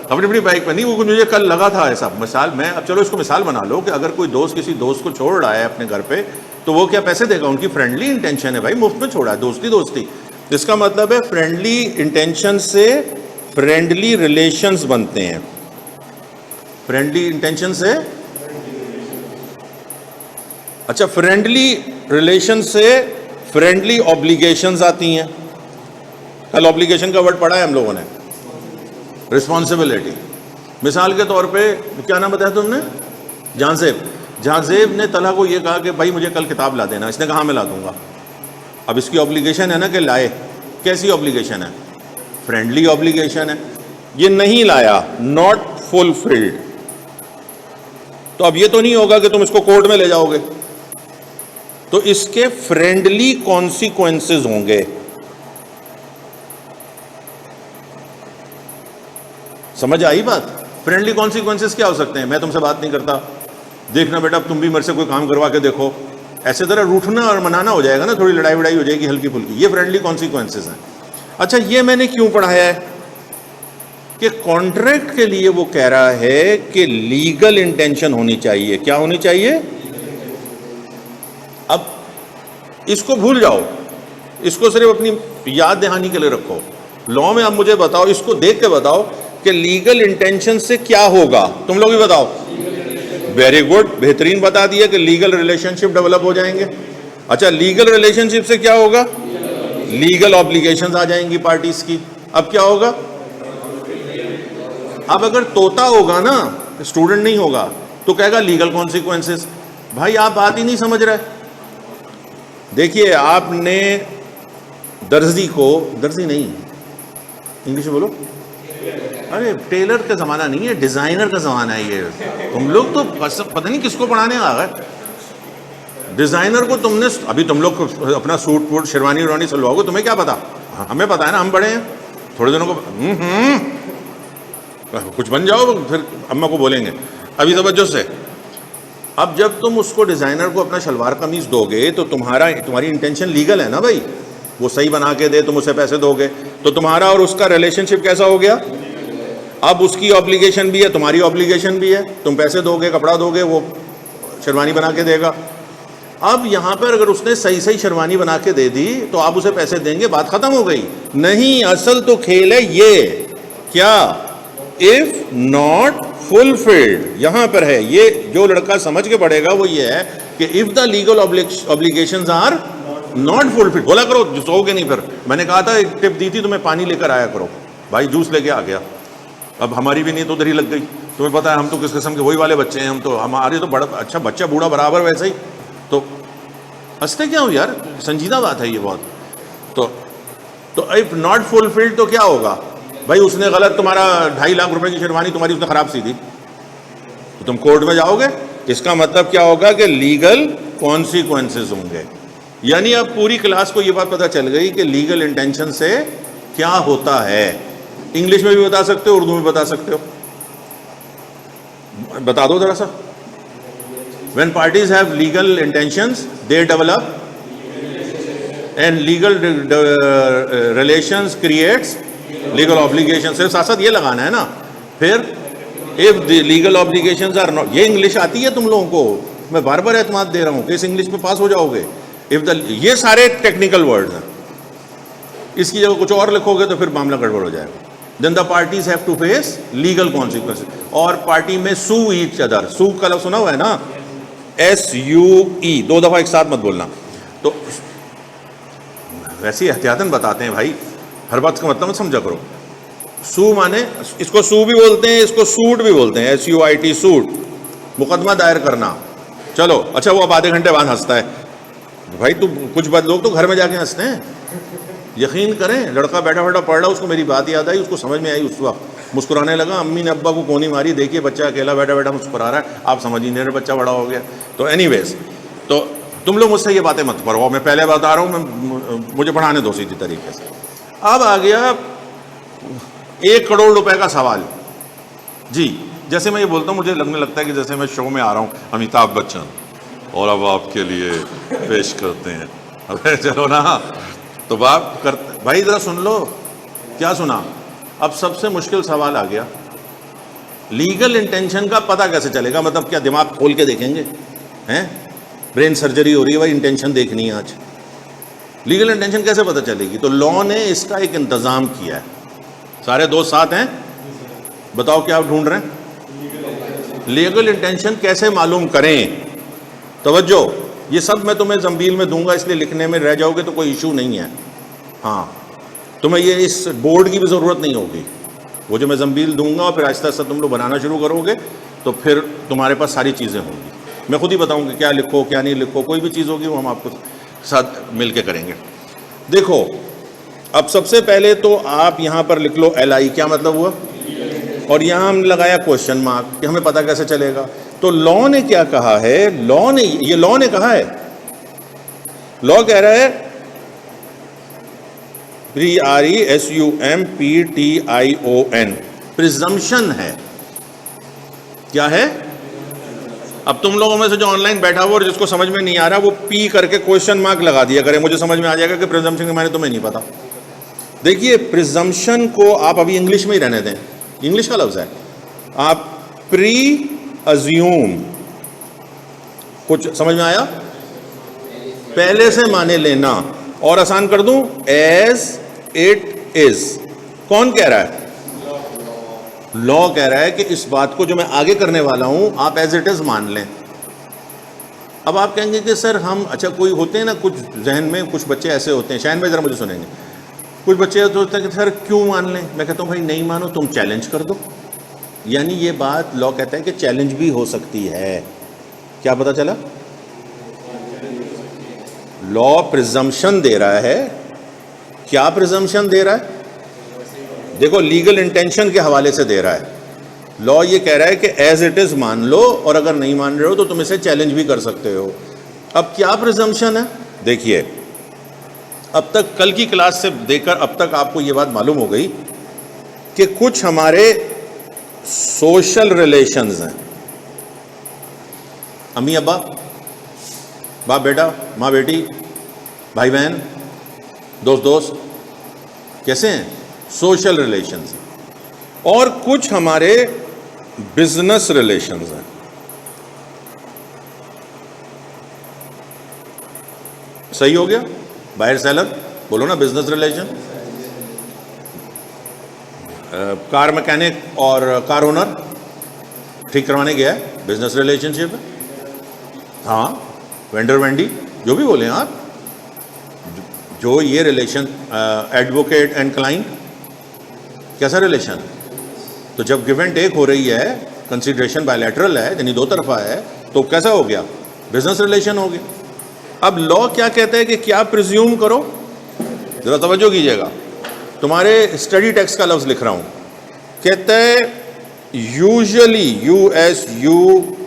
[SPEAKER 1] अपनी अपनी बाइक पे नहीं। वो मुझे कल लगा था ऐसा मिसाल, मैं अब चलो इसको मिसाल बना लो कि अगर कोई दोस्त किसी दोस्त को छोड़ रहा है अपने घर पे, तो वो क्या पैसे देगा? उनकी फ्रेंडली इंटेंशन है भाई, मुफ्त में छोड़ा है, दोस्ती दोस्ती। इसका मतलब है फ्रेंडली इंटेंशन से फ्रेंडली रिलेशंस बनते हैं, फ्रेंडली इंटेंशन से। अच्छा फ्रेंडली रिलेशन से फ्रेंडली ऑब्लिगेशंस आती हैं। कल ऑब्लिगेशन का वर्ड पढ़ा है हम लोगों ने, रिस्पॉन्सिबिलिटी। मिसाल के तौर पे क्या नाम बताया तुमने? जहांजेब। जहांजेब ने तलहा को ये कहा कि भाई मुझे कल किताब ला देना। इसने कहा मैं ला दूंगा। अब इसकी ऑब्लिगेशन है ना कि लाए। कैसी ऑब्लिगेशन है? फ्रेंडली ऑब्लिगेशन है। ये नहीं लाया, नॉट फुलफिल्ड, तो अब ये तो नहीं होगा कि तुम इसको कोर्ट में ले जाओगे, तो इसके फ्रेंडली कॉन्सिक्वेंसेस होंगे। समझ आई बात? फ्रेंडली कॉन्सिक्वेंसेस क्या हो सकते हैं? मैं तुमसे बात नहीं करता, देखना बेटा तुम भी मेरे से कोई काम करवा के देखो, ऐसे तरह रूठना और मनाना हो जाएगा ना, थोड़ी लड़ाई वड़ाई हो जाएगी हल्की फुल्की, ये फ्रेंडली कॉन्सिक्वेंसेस हैं। अच्छा ये मैंने क्यों पढ़ाया है कि कॉन्ट्रैक्ट के लिए वो कह रहा है कि लीगल इंटेंशन होनी चाहिए। क्या होनी चाहिए? अब इसको भूल जाओ, इसको सिर्फ अपनी याद दहानी के लिए रखो। लॉ में अब मुझे बताओ, इसको देख के बताओ कि लीगल इंटेंशन से क्या होगा, तुम लोग भी बताओ। वेरी गुड, बेहतरीन बता दिया कि लीगल रिलेशनशिप डेवलप हो जाएंगे। अच्छा लीगल रिलेशनशिप से क्या होगा? लीगल ऑब्लिगेशंस आ जाएंगी पार्टीज की। अब क्या होगा? अब अगर तोता होगा ना, स्टूडेंट नहीं होगा, तो कहेगा लीगल कॉन्सिक्वेंसेस। भाई आप बात ही नहीं समझ रहे। देखिए आपने दर्जी को, दर्जी नहीं इंग्लिश में बोलो, अरे टेलर का ज़माना नहीं है, डिज़ाइनर का ज़माना है ये। तुम लोग तो पता नहीं किसको पढ़ाने आ गए। डिज़ाइनर को तुमने, अभी तुम लोग अपना सूट वूट शेरवानी उरवानी सिलवाओगे, तुम्हें क्या पता? हमें पता है ना, हम बड़े हैं, थोड़े दिनों को कुछ बन जाओ फिर अम्मा को बोलेंगे। अभी तवज्जो से, अब जब तुम उसको डिज़ाइनर को अपना शलवार कमीज़ दोगे तो तुम्हारी इंटेंशन लीगल है ना भाई, वो सही बना के दे, तुम उसे पैसे दोगे, तो तुम्हारा और उसका रिलेशनशिप कैसा हो गया? अब उसकी ऑब्लिगेशन भी है, तुम्हारी ऑब्लिगेशन भी है, तुम पैसे दोगे, कपड़ा दोगे, वो शेरवानी बना के देगा। अब यहाँ पर अगर उसने सही सही शेरवानी बना के दे दी तो आप उसे पैसे देंगे, बात खत्म हो गई? नहीं, असल तो खेल है ये, क्या? If not fulfilled. यहां पर है ये, जो लड़का समझ के पढ़ेगा वो ये है कि if the legal obligations are not fulfilled. बोला करो, जो सोओगे नहीं फिर। मैंने कहा था, एक टिप दी थी तुम्हें, पानी लेकर आया करो। भाई जूस लेके आ गया, अब हमारी भी नीयत उधर ही लग गई। तुम्हें पता है हम तो किस किस्म के वही वाले बच्चे हैं, हम तो, हमारे तो बड़ा अच्छा बच्चा बूढ़ा बराबर वैसे ही। तो हंसते क्या हो यार, संजीदा बात है ये बहुत। तो इफ नॉट फुलफिल्ड तो क्या होगा भाई? उसने गलत, तुम्हारा 2.5 लाख रुपए की शेरवानी तुम्हारी उसने खराब सी थी, तो तुम कोर्ट में जाओगे। इसका मतलब क्या होगा कि लीगल कॉन्सिक्वेंसेस होंगे। यानी अब पूरी क्लास को ये बात पता चल गई कि लीगल इंटेंशन से क्या होता है। इंग्लिश में भी बता सकते हो, उर्दू में बता सकते हो, बता दो जरा सा। When parties have legal intentions, they develop, and legal relations creates legal obligations। सिर्फ साथ साथ ये लगाना है ना। फिर if the legal obligations are not, ये इंग्लिश आती है तुम लोगों को, मैं बार बार एतमाद दे रहा हूँ कि इस इंग्लिश पे पास हो जाओगे। इफ द, ये सारे टेक्निकल वर्ड्स हैं, इसकी जगह कुछ और लिखोगे तो फिर मामला गड़बड़ हो जाएगा। Then the parties have to face legal consequences। और पार्टी में sue each other, sue का लफ्ज़ सुना हुआ है ना, SUE, 2 दफा एक साथ मत बोलना। तो वैसे ही एहतियातन बताते हैं भाई, हर बात का मतलब मत समझा करो। सू माने, इसको सू भी बोलते हैं, इसको सूट भी बोलते हैं, SUIT, सूट, मुकदमा दायर करना। चलो अच्छा, वो अब आधे घंटे बाद हंसता है भाई। तो कुछ बात, लोग तो घर में जाके हंसते हैं, यकीन करें। लड़का बैठा बैठा पढ़ रहा, उसको मेरी बात याद आई, उसको समझ में आई, उस वक्त मुस्कुराने लगा। अम्मी ने अब्बा को कोनी मारी, देखिए बच्चा अकेला बैठा बैठा मुस्कुरा रहा है, आप समझ ही नहीं रहे बच्चा बड़ा हो गया। तो एनीवेज, तो तुम लोग मुझसे ये बातें मत करो, मैं पहले बता रहा हूँ, मुझे पढ़ाने दो सीधी तरीके से। अब आ गया 1 करोड़ रुपए का सवाल जी। जैसे मैं ये बोलता हूँ, मुझे लगने लगता है कि जैसे मैं शो में आ रहा हूँ, अमिताभ बच्चन, और अब आपके लिए पेश करते हैं। अबे चलो ना, तो बाप कर भाई, जरा सुन लो। क्या सुना? अब सबसे मुश्किल सवाल आ गया, लीगल इंटेंशन का पता कैसे चलेगा? मतलब क्या दिमाग खोल के देखेंगे हैं? ब्रेन सर्जरी हो रही है भाई, इंटेंशन देखनी है आज। लीगल इंटेंशन कैसे पता चलेगी? तो लॉ ने इसका एक इंतज़ाम किया है। सारे दोस्त साथ हैं? बताओ क्या आप ढूंढ रहे हैं? लीगल इंटेंशन कैसे मालूम करें? तवज्जो, ये सब मैं तुम्हें जंबील में दूंगा, इसलिए लिखने में रह जाओगे तो कोई इशू नहीं है। हाँ, तुम्हें ये इस बोर्ड की भी ज़रूरत नहीं होगी। वो जो मैं जंबील दूंगा और फिर आहिस्ता आहिस्ता तुम लोग बनाना शुरू करोगे तो फिर तुम्हारे पास सारी चीज़ें होंगी। मैं खुद ही बताऊंगा क्या लिखो क्या नहीं लिखो, कोई भी चीज़ होगी वो हम आपको साथ मिल के करेंगे। देखो, अब सबसे पहले तो आप यहाँ पर लिख लो LI, क्या मतलब हुआ? और यहाँ हम लगाया क्वेश्चन मार्क कि हमें पता कैसे चलेगा। तो लॉ ने क्या कहा है? लॉ ने कहा है, लॉ कह रहा है PRESUMPTION, प्रिजम्पशन है। क्या है? अब तुम लोगों में से जो ऑनलाइन बैठा हुआ और जिसको समझ में नहीं आ रहा, वो P करके क्वेश्चन मार्क लगा दिया करे, मुझे समझ में आ जाएगा कि प्रिजम्पशन के मायने तुम्हें नहीं पता। देखिए, प्रिजम्पशन को आप अभी इंग्लिश में ही रहने दें, इंग्लिश का लफ्ज़ है। आप प्री अज्यूम, कुछ समझ में आया? पहले से माने लेना। और आसान कर दूं, एज इट इज। कौन कह रहा है? लॉ कह रहा है कि इस बात को जो मैं आगे करने वाला हूं आप एज इट इज मान लें। अब आप कहेंगे कि सर हम, अच्छा कोई होते हैं ना कुछ जहन में, कुछ बच्चे ऐसे होते हैं, शायद में जरा मुझे सुनेंगे, कुछ बच्चे होते हैं कि सर क्यों मान लें? मैं कहता हूं भाई नहीं मानो, तुम चैलेंज कर दो। यानी ये बात लॉ कहता है कि चैलेंज भी हो सकती है। क्या पता चला? लॉ प्रिजम्पशन दे रहा है। क्या प्रिजम्पशन दे रहा है? देखो, लीगल इंटेंशन के हवाले से दे रहा है। लॉ ये कह रहा है कि एज इट इज मान लो, और अगर नहीं मान रहे हो तो तुम इसे चैलेंज भी कर सकते हो। अब क्या प्रिजम्पशन है? देखिए, अब तक कल की क्लास से देखकर अब तक आपको ये बात मालूम हो गई कि कुछ हमारे सोशल रिलेशंस हैं। अम्मी अब्बा, बाप बेटा, माँ बेटी, भाई बहन, दोस्त दोस्त, कैसे हैं? Social relations. और कुछ हमारे बिजनेस रिलेशंस हैं। सही हो गया। बायर सेलर बोलो ना, बिजनेस रिलेशन। कार मैकेनिक और कार ओनर ठीक करवाने गया है, बिजनेस रिलेशनशिप है। हाँ, वेंडर वेंडी जो भी बोले आप, जो ये रिलेशन, एडवोकेट एंड क्लाइंट, कैसा रिलेशन? तो जब गिव एंड टेक हो रही है, कंसिडरेशन बायलैटरल है, यानी दो तरफा है, तो कैसा हो गया? बिजनेस रिलेशन हो गया। अब लॉ क्या कहता है कि क्या प्रिज्यूम करो, जरा तवज्जो कीजिएगा। तुम्हारे स्टडी टेक्स्ट का लफ्ज लिख रहा हूं, कहता है यूजुअली, USUALLY,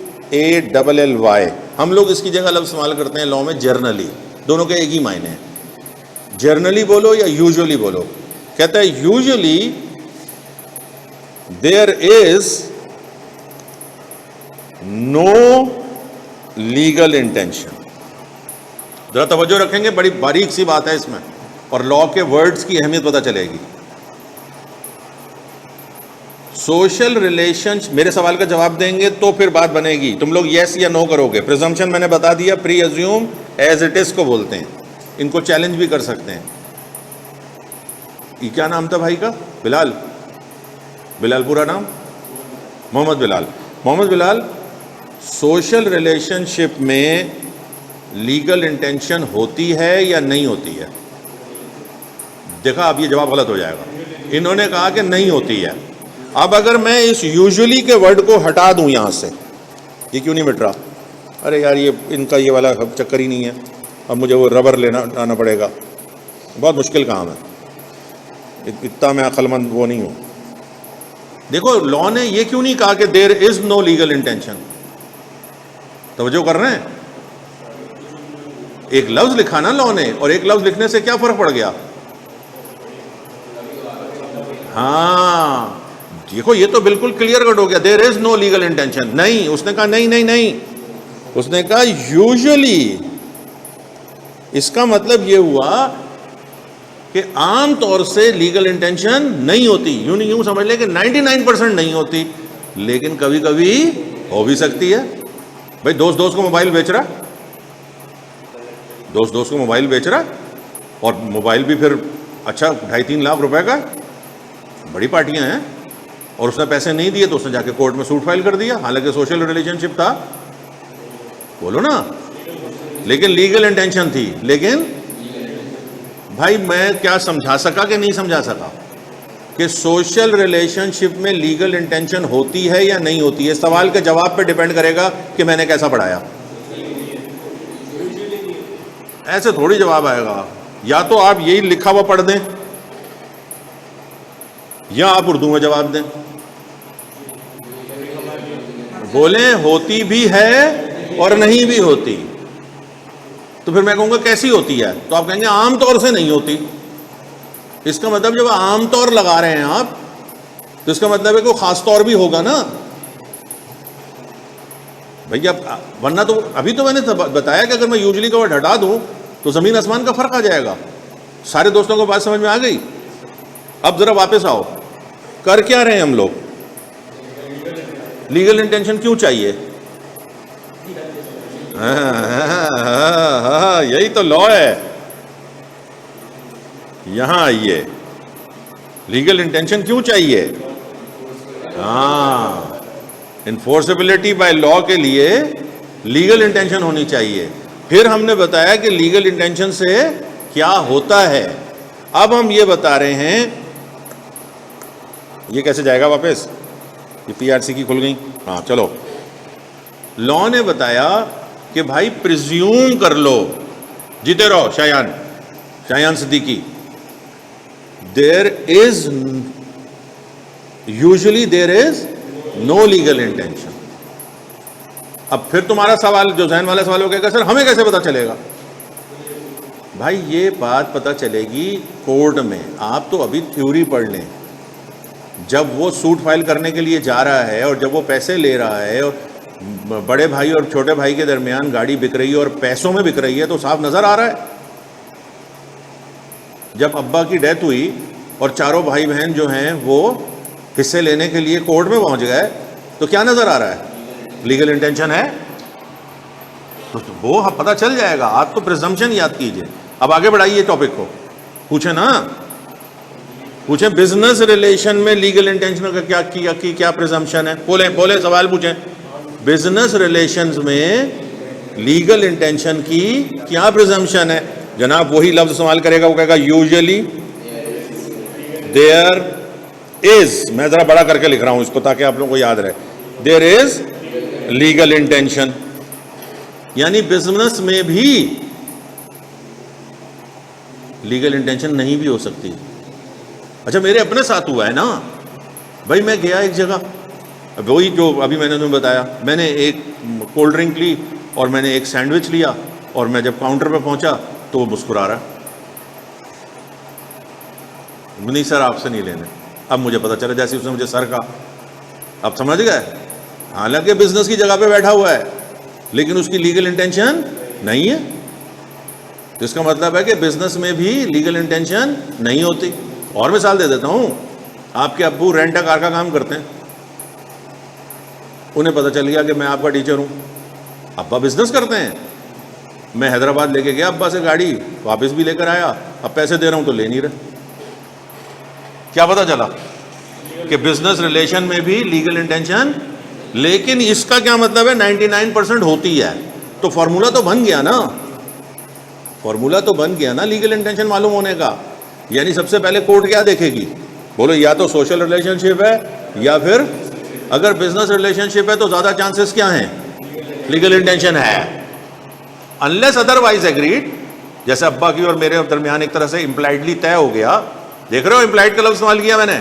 [SPEAKER 1] हम लोग इसकी जगह लफ्ज इस्तेमाल करते हैं लॉ में जर्नली, दोनों के एक ही मायने हैं। जर्नली बोलो या यूजुअली बोलो। कहता है usually there is no legal intention. जरा तवज्जो रखेंगे, बड़ी बारीक सी बात है इसमें, और लॉ के वर्ड्स की अहमियत पता चलेगी। सोशल रिलेशन, मेरे सवाल का जवाब देंगे तो फिर बात बनेगी। तुम लोग यस या नो करोगे। प्रिजम्पशन मैंने बता दिया, presume as it is को बोलते हैं, इनको चैलेंज भी कर सकते हैं। ये क्या नाम था भाई का? बिलाल। बिलाल पूरा नाम? मोहम्मद बिलाल। मोहम्मद बिलाल, सोशल रिलेशनशिप में लीगल इंटेंशन होती है या नहीं होती है? देखा, अब ये जवाब गलत हो जाएगा। इन्होंने कहा कि नहीं होती है। अब अगर मैं इस यूजुअली के वर्ड को हटा दूं यहां से, ये क्यों नहीं मिट रहा? अरे यार, ये इनका ये वाला चक्कर ही नहीं है, अब मुझे वो रबर आना पड़ेगा। बहुत मुश्किल काम है, इतना मैं अक्लमंद वो नहीं हूं। देखो, लॉ ने ये क्यों नहीं कहा कि there is no legal intention? तवज्जो कर रहे हैं? एक लफ्ज लिखा ना लॉ ने, और एक लफ्ज लिखने से क्या फर्क पड़ गया? हाँ, देखो ये तो बिल्कुल क्लियर कट हो गया, there is no legal intention. नहीं, उसने कहा नहीं नहीं नहीं, उसने कहा यूजुअली। इसका मतलब ये हुआ कि आम तौर से लीगल इंटेंशन नहीं होती। यूं नहीं, यूं समझ ले कि 99% नहीं होती, लेकिन कभी कभी हो भी सकती है। भाई दोस्त को मोबाइल बेच रहा, दोस्त को मोबाइल बेच रहा, और मोबाइल भी फिर अच्छा 2.5-3 लाख रुपए का, बड़ी पार्टियां हैं, और उसने पैसे नहीं दिए तो उसने जाके कोर्ट में सूट फाइल कर दिया, हालांकि सोशल रिलेशनशिप था, बोलो ना, लेकिन लीगल इंटेंशन थी। लेकिन भाई मैं क्या समझा सका कि नहीं समझा सका कि सोशल रिलेशनशिप में लीगल इंटेंशन होती है या नहीं होती है? सवाल के जवाब पे डिपेंड करेगा कि मैंने कैसा पढ़ाया। ऐसे थोड़ी जवाब आएगा। या तो आप यही लिखा हुआ पढ़ दें, या आप उर्दू में जवाब दें। बोले होती भी है और नहीं भी होती, तो फिर मैं कहूंगा कैसी होती है, तो आप कहेंगे आमतौर से नहीं होती। इसका मतलब जब आमतौर लगा रहे हैं आप, तो इसका मतलब है कि खास तौर भी होगा ना भैया, वरना तो अभी तो मैंने बताया कि अगर मैं यूजुअली का वर्ड हटा दूं तो जमीन आसमान का फर्क आ जाएगा। सारे दोस्तों को बात समझ में आ गई? अब जरा वापस आओ, कर क्या रहे हैं हम लोग? लीगल इंटेंशन क्यों चाहिए? हाँ, यही तो लॉ है। यहां आइए, लीगल इंटेंशन क्यों चाहिए? हाँ, इन्फोर्सेबिलिटी बाय लॉ के लिए लीगल इंटेंशन होनी चाहिए। फिर हमने बताया कि लीगल इंटेंशन से क्या होता है। अब हम ये बता रहे हैं, ये कैसे जाएगा वापस? ये पीआरसी की खुल गई। हाँ चलो, लॉ ने बताया कि भाई प्रिज्यूम कर लो, जीते रहो Shayan Siddiqui, there is usually there is no legal intention. अब फिर तुम्हारा सवाल, जो जहन वाला सवाल हो गया, सर हमें कैसे पता चलेगा? भाई ये बात पता चलेगी कोर्ट में। आप तो अभी थ्योरी पढ़ लें। जब वो सूट फाइल करने के लिए जा रहा है और जब वो पैसे ले रहा है, और बड़े भाई और छोटे भाई के दरमियान गाड़ी बिक रही है और पैसों में बिक रही है, तो साफ नजर आ रहा है। जब अब्बा की डेथ हुई और चारों भाई बहन जो हैं वो हिस्से लेने के लिए कोर्ट में पहुंच गए, तो क्या नजर आ रहा है? लीगल इंटेंशन है। तो वो पता चल जाएगा। आप तो प्रिजम्पशन याद कीजिए। अब आगे बढ़ाइए टॉपिक को, पूछे ना, पूछे बिजनेस रिलेशन में लीगल इंटेंशन का क्या प्रिजम्पशन है? बोले सवाल पूछें। बिजनेस रिलेशंस में लीगल इंटेंशन की क्या प्रिजम्पशन है? जनाब वही लफ्ज इस्तेमाल करेगा, वो कहेगा यूजुअली देयर इज, मैं जरा बड़ा करके लिख रहा हूं इसको ताकि आप लोगों को याद रहे, देयर इज लीगल इंटेंशन। यानी बिजनेस में भी लीगल इंटेंशन नहीं भी हो सकती। अच्छा मेरे अपने साथ हुआ है ना भाई, मैं गया एक जगह, वही जो अभी मैंने तुम्हें बताया, मैंने एक कोल्ड ड्रिंक ली और मैंने एक सैंडविच लिया, और मैं जब काउंटर पे पहुंचा तो वो मुस्कुरा रहा, नहीं सर आपसे नहीं लेने। अब मुझे पता चला जैसे उसने मुझे सर कहा, अब समझ गए, हालांकि बिजनेस की जगह पे बैठा हुआ है लेकिन उसकी लीगल इंटेंशन नहीं है। तो इसका मतलब है कि बिजनेस में भी लीगल इंटेंशन नहीं होती। और मिसाल दे देता हूं, आपके अब्बू रेंट अ कार का काम करते हैं, उन्हें पता चल गया कि मैं आपका टीचर हूं, अब्बा बिजनेस करते हैं, मैं हैदराबाद लेके गया अब्बा से गाड़ी, वापस भी लेकर आया, अब पैसे दे रहा हूं तो ले नहीं रहे। क्या पता चला कि बिजनेस रिलेशन में भी लीगल इंटेंशन, लेकिन इसका क्या मतलब है 99% होती है। तो फॉर्मूला तो बन गया ना, फॉर्मूला तो बन गया ना लीगल इंटेंशन मालूम होने का। यानी सबसे पहले कोर्ट क्या देखेगी? बोलो या तो सोशल रिलेशनशिप है, या फिर अगर बिजनेस रिलेशनशिप है तो ज्यादा चांसेस क्या हैं? लीगल इंटेंशन है। अनलेस अदरवाइज एग्रीड, जैसे अब्बा की और मेरे दरमियान एक तरह से इंप्लाइडली तय हो गया। देख रहे हो इंप्लाइड का लफ्ज इस्तेमाल किया मैंने।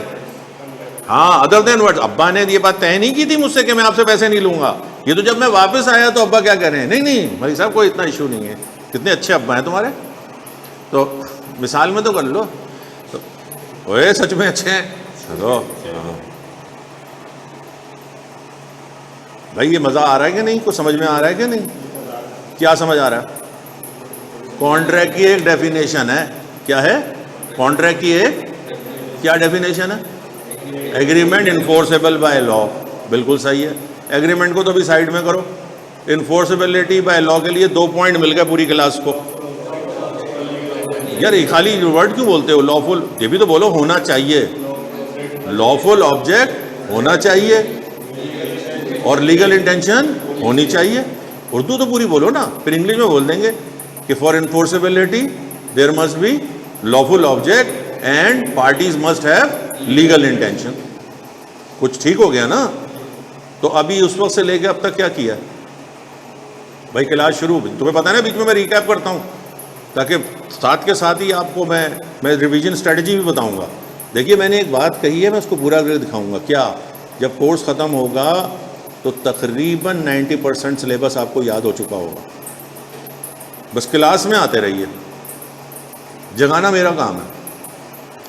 [SPEAKER 1] हाँ, अदर देन वर्ड्स, अब्बा ने ये बात तय नहीं की थी मुझसे कि मैं आपसे पैसे नहीं लूंगा। ये तो जब मैं वापस आया तो अब्बा क्या कह रहे हैं, नहीं नहीं भाई साहब कोई इतना इशू नहीं है, कितने अच्छे अब्बा हैं तुम्हारे। तो मिसाल में तो कर लो, तो ओए सच में अच्छे हैं। चलो भाई ये मजा आ रहा है कि नहीं? कुछ समझ में आ रहा है कि नहीं? क्या समझ आ रहा है? कॉन्ट्रैक्ट की एक डेफिनेशन है, क्या है? कॉन्ट्रैक्ट की एक क्या डेफिनेशन है? Agreement enforceable by law. बिल्कुल सही है। एग्रीमेंट को तो भी साइड में करो। इन्फोर्सेबिलिटी बाय लॉ के लिए 2 पॉइंट मिल गए पूरी क्लास को। यार ये खाली वर्ड क्यों बोलते हो? लॉफुल, ये भी तो बोलो होना चाहिए। लॉफुल ऑब्जेक्ट होना चाहिए और लीगल इंटेंशन होनी चाहिए। उर्दू तो पूरी बोलो ना, फिर इंग्लिश में बोल देंगे कि for enforceability there must be lawful object and parties must have legal intention. कुछ ठीक हो गया ना? तो अभी उस वक्त से लेके अब तक क्या किया भाई? क्लास शुरू, तुम्हें पता है ना, बीच में मैं रिकैप करता हूं ताकि साथ के साथ ही आपको मैं रिवीजन स्ट्रेटजी भी बताऊंगा। देखिए मैंने एक बात कही है, मैं उसको पूरा करके दिखाऊंगा। क्या? जब कोर्स खत्म होगा तो तकरीबन 90% सिलेबस आपको याद हो चुका होगा। बस क्लास में आते रहिए, जगाना मेरा काम है।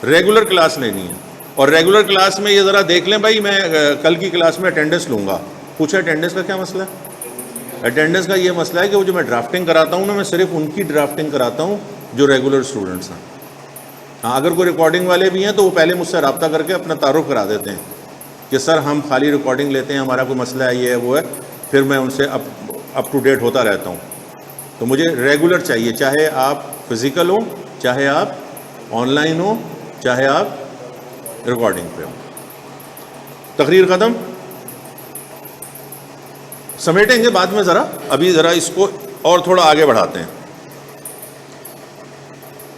[SPEAKER 1] रेगुलर क्लास लेनी है, और रेगुलर क्लास में ये ज़रा देख लें भाई, मैं कल की क्लास में अटेंडेंस लूँगा। पूछे अटेंडेंस का क्या मसला है? अटेंडेंस का ये मसला है कि वो जो मैं ड्राफ्टिंग कराता हूँ ना, मैं सिर्फ उनकी ड्राफ्टिंग कराता हूँ जो रेगुलर स्टूडेंट्स हैं। हाँ, अगर कोई रिकॉर्डिंग वाले भी हैं तो वो पहले मुझसे रब्ता करके अपना तारुफ करा देते हैं कि सर हम खाली रिकॉर्डिंग लेते हैं, हमारा कोई मसला है, ये है वो है। फिर मैं उनसे अप टू डेट होता रहता हूँ। तो मुझे रेगुलर चाहिए, चाहे आप फिज़िकल हो, चाहे आप ऑनलाइन हो, चाहे आप रिकॉर्डिंग पे हो। तकरीर ख़त्म, समेटेंगे बाद में ज़रा, अभी ज़रा इसको और थोड़ा आगे बढ़ाते हैं।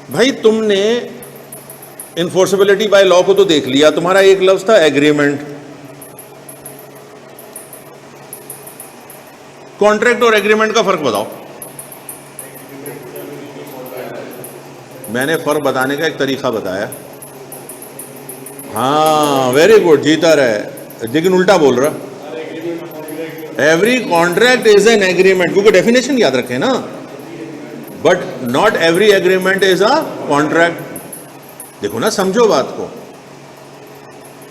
[SPEAKER 1] भाई तुमने इन्फोर्सेबिलिटी बाय लॉ को तो देख लिया, तुम्हारा एक लफ्ज़ था एग्रीमेंट। कॉन्ट्रैक्ट और एग्रीमेंट का फ़र्क बताओ। मैंने फ़र्क बताने का एक तरीक़ा बताया। हाँ वेरी गुड, जीता रहे, लेकिन उल्टा बोल रहा। Every contract is an agreement, क्योंकि डेफिनेशन याद रखें ना, but not every agreement is a contract. देखो ना, समझो बात को।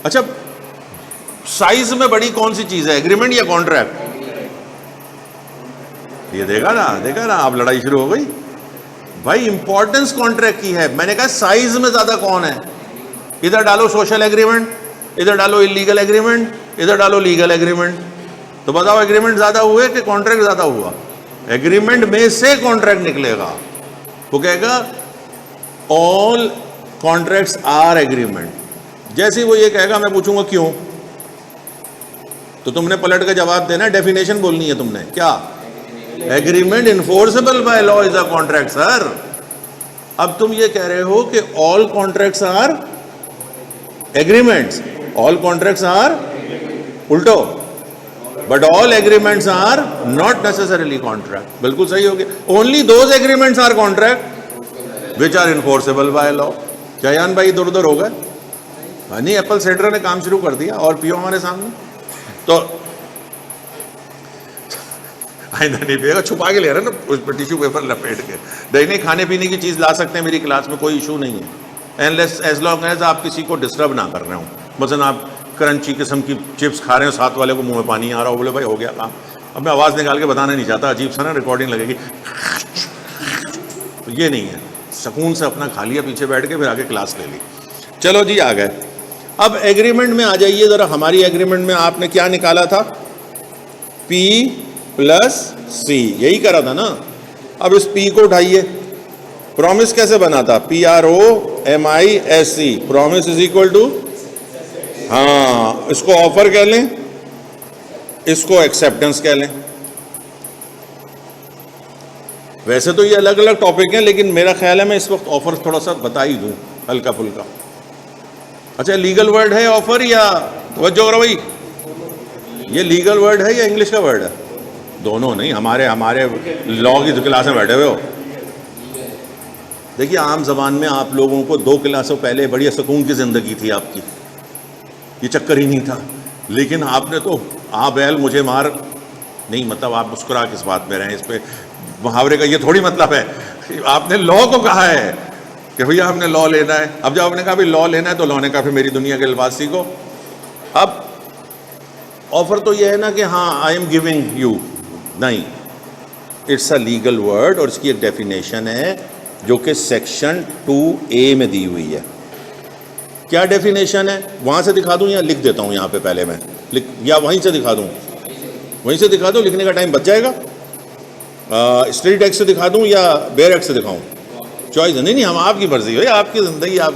[SPEAKER 1] अच्छा, साइज में बड़ी कौन सी चीज है, एग्रीमेंट या कॉन्ट्रैक्ट? ये देखा ना, आप लड़ाई शुरू हो गई भाई। इंपॉर्टेंस कॉन्ट्रैक्ट की है। मैंने कहा साइज में ज्यादा कौन है? इधर डालो सोशल एग्रीमेंट, इधर डालो इलीगल एग्रीमेंट, इधर डालो लीगल एग्रीमेंट। तो बताओ एग्रीमेंट ज्यादा हुए कि कॉन्ट्रैक्ट ज्यादा हुआ? एग्रीमेंट में से कॉन्ट्रैक्ट निकलेगा। वो कहेगा ऑल कॉन्ट्रैक्ट्स आर एग्रीमेंट। जैसे ही वो ये कहेगा मैं पूछूंगा क्यों, तो तुमने पलट का जवाब देना, डेफिनेशन बोलनी है तुमने। क्या? Agreement enforceable by law is a contract sir. अब तुम ये कह रहे हो कि all contracts are agreements, all contracts are उल्टो, but all agreements are not necessarily contract. बिल्कुल सही हो गया। Only those agreements are contract which are enforceable by law. क्या यान भाई इधर उधर हो गए? नहीं, एप्पल साइडर ने काम शुरू कर दिया और पियो हमारे सामने। तो आइंदा नहीं पिएगा, छुपा के ले रहे ना उस पर टिश्यू पेपर लपेट के। नहीं, खाने पीने की चीज़ ला सकते हैं मेरी क्लास में, कोई इशू नहीं है, एज लॉन्ग एज आप किसी को डिस्टर्ब ना कर रहे हो। मसलन आप क्रंची किस्म की चिप्स खा रहे हो, साथ वाले को मुंह में पानी आ रहा हो, बोले भाई हो गया काम। अब मैं आवाज़ निकाल के बताना नहीं चाहता, अजीब सा ना रिकॉर्डिंग लगेगी, तो ये नहीं है। सुकून से अपना खा लिया, पीछे बैठ के फिर आगे क्लास ले ली। चलो जी आ गए। अब एग्रीमेंट में आ जाइए ज़रा। हमारी एग्रीमेंट में आपने क्या निकाला था? P + C, यही करा था ना। अब इस P को उठाइए। प्रॉमिस कैसे बना था? PROMISE, promise is equal to, हाँ, इसको ऑफर कह लें, इसको एक्सेप्टेंस कह लें। वैसे तो ये अलग अलग टॉपिक हैं, लेकिन मेरा ख्याल है मैं इस वक्त ऑफर थोड़ा सा बता ही दूं, हल्का फुल्का। अच्छा, लीगल वर्ड है ऑफर या तवज्जो करो भाई, ये लीगल वर्ड है या इंग्लिश का वर्ड है? दोनों नहीं, हमारे लॉ की क्लास में बैठे हुए हो। देखिए, आम जबान में आप लोगों को 2 क्लासों पहले बड़ी सुकून की जिंदगी थी आपकी, ये चक्कर ही नहीं था। लेकिन आपने तो आ बैल मुझे मार नहीं, मतलब आप मुस्कुरा किस बात में रहे, इस पे मुहावरे का ये थोड़ी मतलब है। आपने लॉ को कहा है कि भैया हमने लॉ लेना है। अब जब आपने कहा भाई लॉ लेना है, तो लॉ ने कहा फिर मेरी दुनिया के अल्फाज सीखो। अब ऑफर तो ये है ना कि हाँ आई एम गिविंग यू, नहीं, इट्स अ लीगल वर्ड और इसकी एक डेफिनेशन है जो कि सेक्शन 2A में दी हुई है। क्या डेफिनेशन है? वहाँ से दिखा दूँ या लिख देता हूँ यहाँ पे पहले मैं या वहीं से दिखा दूँ? वहीं से दिखा दूँ, लिखने का टाइम बच जाएगा। स्ट्रीट एक्ट से दिखा दूँ या बेयर एक्ट से दिखाऊँ? चॉइस है। नहीं, हम आपकी मर्जी है, आपकी ज़िंदगी। आप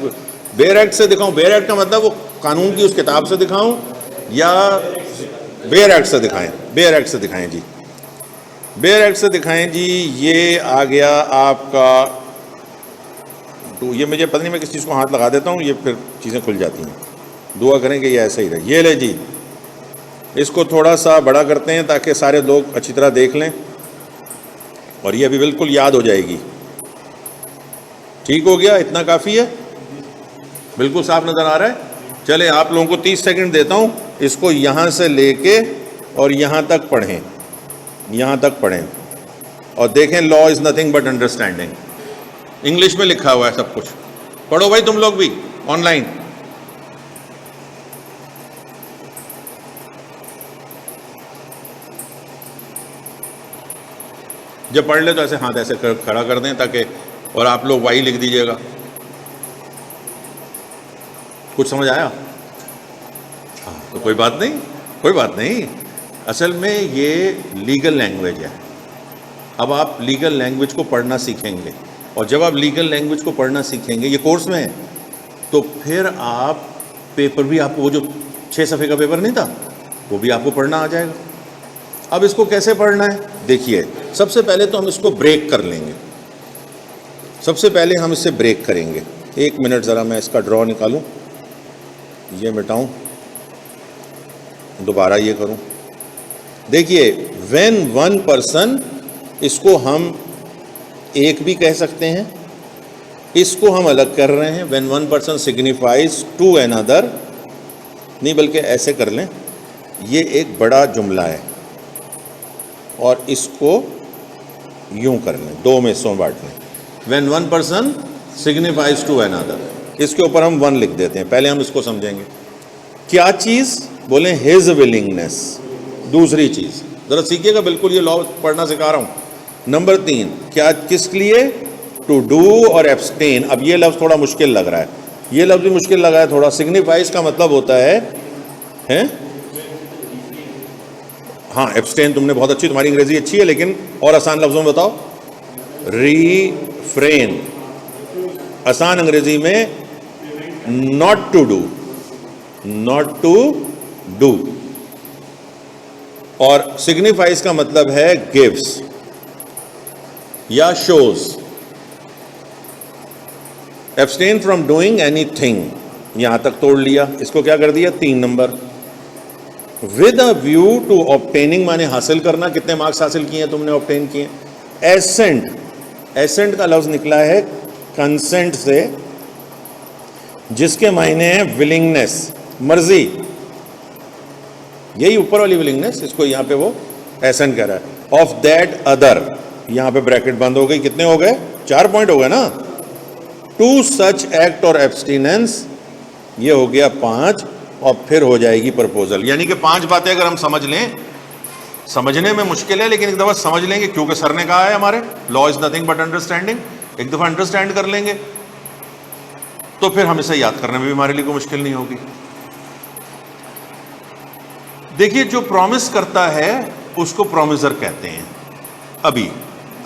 [SPEAKER 1] बेयर एक्ट से दिखाऊँ, बेयर एक्ट का मतलब वो कानून की उस किताब से दिखाऊँ या बेयर एक्ट से दिखाएँ? बेयर एक्ट से दिखाएँ जी, बेयर एक्ट से दिखाएँ जी। ये आ गया आपका, तो ये मुझे पता नहीं, मैं किस चीज़ को हाथ लगा देता हूँ, ये फिर चीज़ें खुल जाती हैं। दुआ करें कि ये ऐसा ही रहे। ये ले जी, इसको थोड़ा सा बड़ा करते हैं ताकि सारे लोग अच्छी तरह देख लें, और ये अभी बिल्कुल याद हो जाएगी। ठीक हो गया, इतना काफ़ी है, बिल्कुल साफ नज़र आ रहा है। चले, आप लोगों को 30 सेकंड देता हूँ, इसको यहाँ से लेके और यहाँ तक पढ़ें, यहाँ तक पढ़ें और देखें law is nothing but understanding. English में लिखा हुआ है सब कुछ, पढ़ो भाई तुम लोग भी ऑनलाइन। जब पढ़ ले तो ऐसे हाथ ऐसे खड़ा कर दें ताकि, और आप लोग वाई लिख दीजिएगा। कुछ समझ आया? हाँ, तो कोई बात नहीं, कोई बात नहीं। असल में ये लीगल लैंग्वेज है। अब आप लीगल लैंग्वेज को पढ़ना सीखेंगे, और जब आप लीगल लैंग्वेज को पढ़ना सीखेंगे, ये कोर्स में है, तो फिर आप पेपर भी, आपको वो जो 6 सफ़े का पेपर नहीं था, वो भी आपको पढ़ना आ जाएगा। अब इसको कैसे पढ़ना है? देखिए, सबसे पहले तो हम इसको ब्रेक कर लेंगे। सबसे पहले हम इसे ब्रेक करेंगे। 1 मिनट, ज़रा मैं इसका ड्रॉ निकालूं, ये मिटाऊं, दोबारा ये करूं। देखिए, व्हेन वन पर्सन, इसको हम एक भी कह सकते हैं, इसको हम अलग कर रहे हैं। When one person signifies to another, नहीं बल्कि ऐसे कर लें, ये एक बड़ा जुमला है और इसको यूं कर लें, 2 में हिस्सों बांट लें। When one person signifies to another, इसके ऊपर हम 1 लिख देते हैं। पहले हम इसको समझेंगे। क्या चीज़? बोले हिज विलिंगनेस। दूसरी चीज़ ज़रा सीखिएगा, बिल्कुल ये लॉ पढ़ना सिखा रहा हूँ। नंबर 3, क्या, किस लिए? टू डू और एब्सटेन। अब ये लफ्ज़ थोड़ा मुश्किल लग रहा है, ये लफ्ज़ भी मुश्किल लगा है थोड़ा। सिग्निफाइज का मतलब होता है, हाँ, एब्सटेन तुमने बहुत अच्छी, तुम्हारी अंग्रेजी अच्छी है, लेकिन और आसान लफ्जों में बताओ। रीफ्रेन, आसान अंग्रेजी में not to do, not to do. और सिग्निफाइज का मतलब है गिव्स या shows. Abstain from doing anything, यहां तक तोड़ लिया, इसको क्या कर दिया 3 नंबर। With a view to obtaining माने हासिल करना, कितने मार्क्स हासिल किए तुमने, ऑब्टेन किए। एसेंट, एसेंट का लफ्ज निकला है कंसेंट से, जिसके मायने हैं विलिंगनेस, मर्जी, यही ऊपर वाली विलिंगनेस, इसको यहां पे वो एसेंट कह रहा है। ऑफ दैट अदर, यहां पे ब्रैकेट बंद हो गई, कितने हो गए 4 पॉइंट हो गए ना। टू सच एक्ट और एब्सटीनेंस, ये हो गया 5, और फिर हो जाएगी प्रपोजल। यानी कि 5 बातें अगर हम समझ लें, समझने में मुश्किल है लेकिन एक दफा समझ लेंगे, क्योंकि सर ने कहा है हमारे law is nothing but understanding, एक दफा अंडरस्टैंड कर लेंगे तो फिर हम इसे याद करने में भी हमारे लिए कोई मुश्किल नहीं होगी। देखिए, जो प्रॉमिस करता है उसको प्रॉमिसर कहते हैं। अभी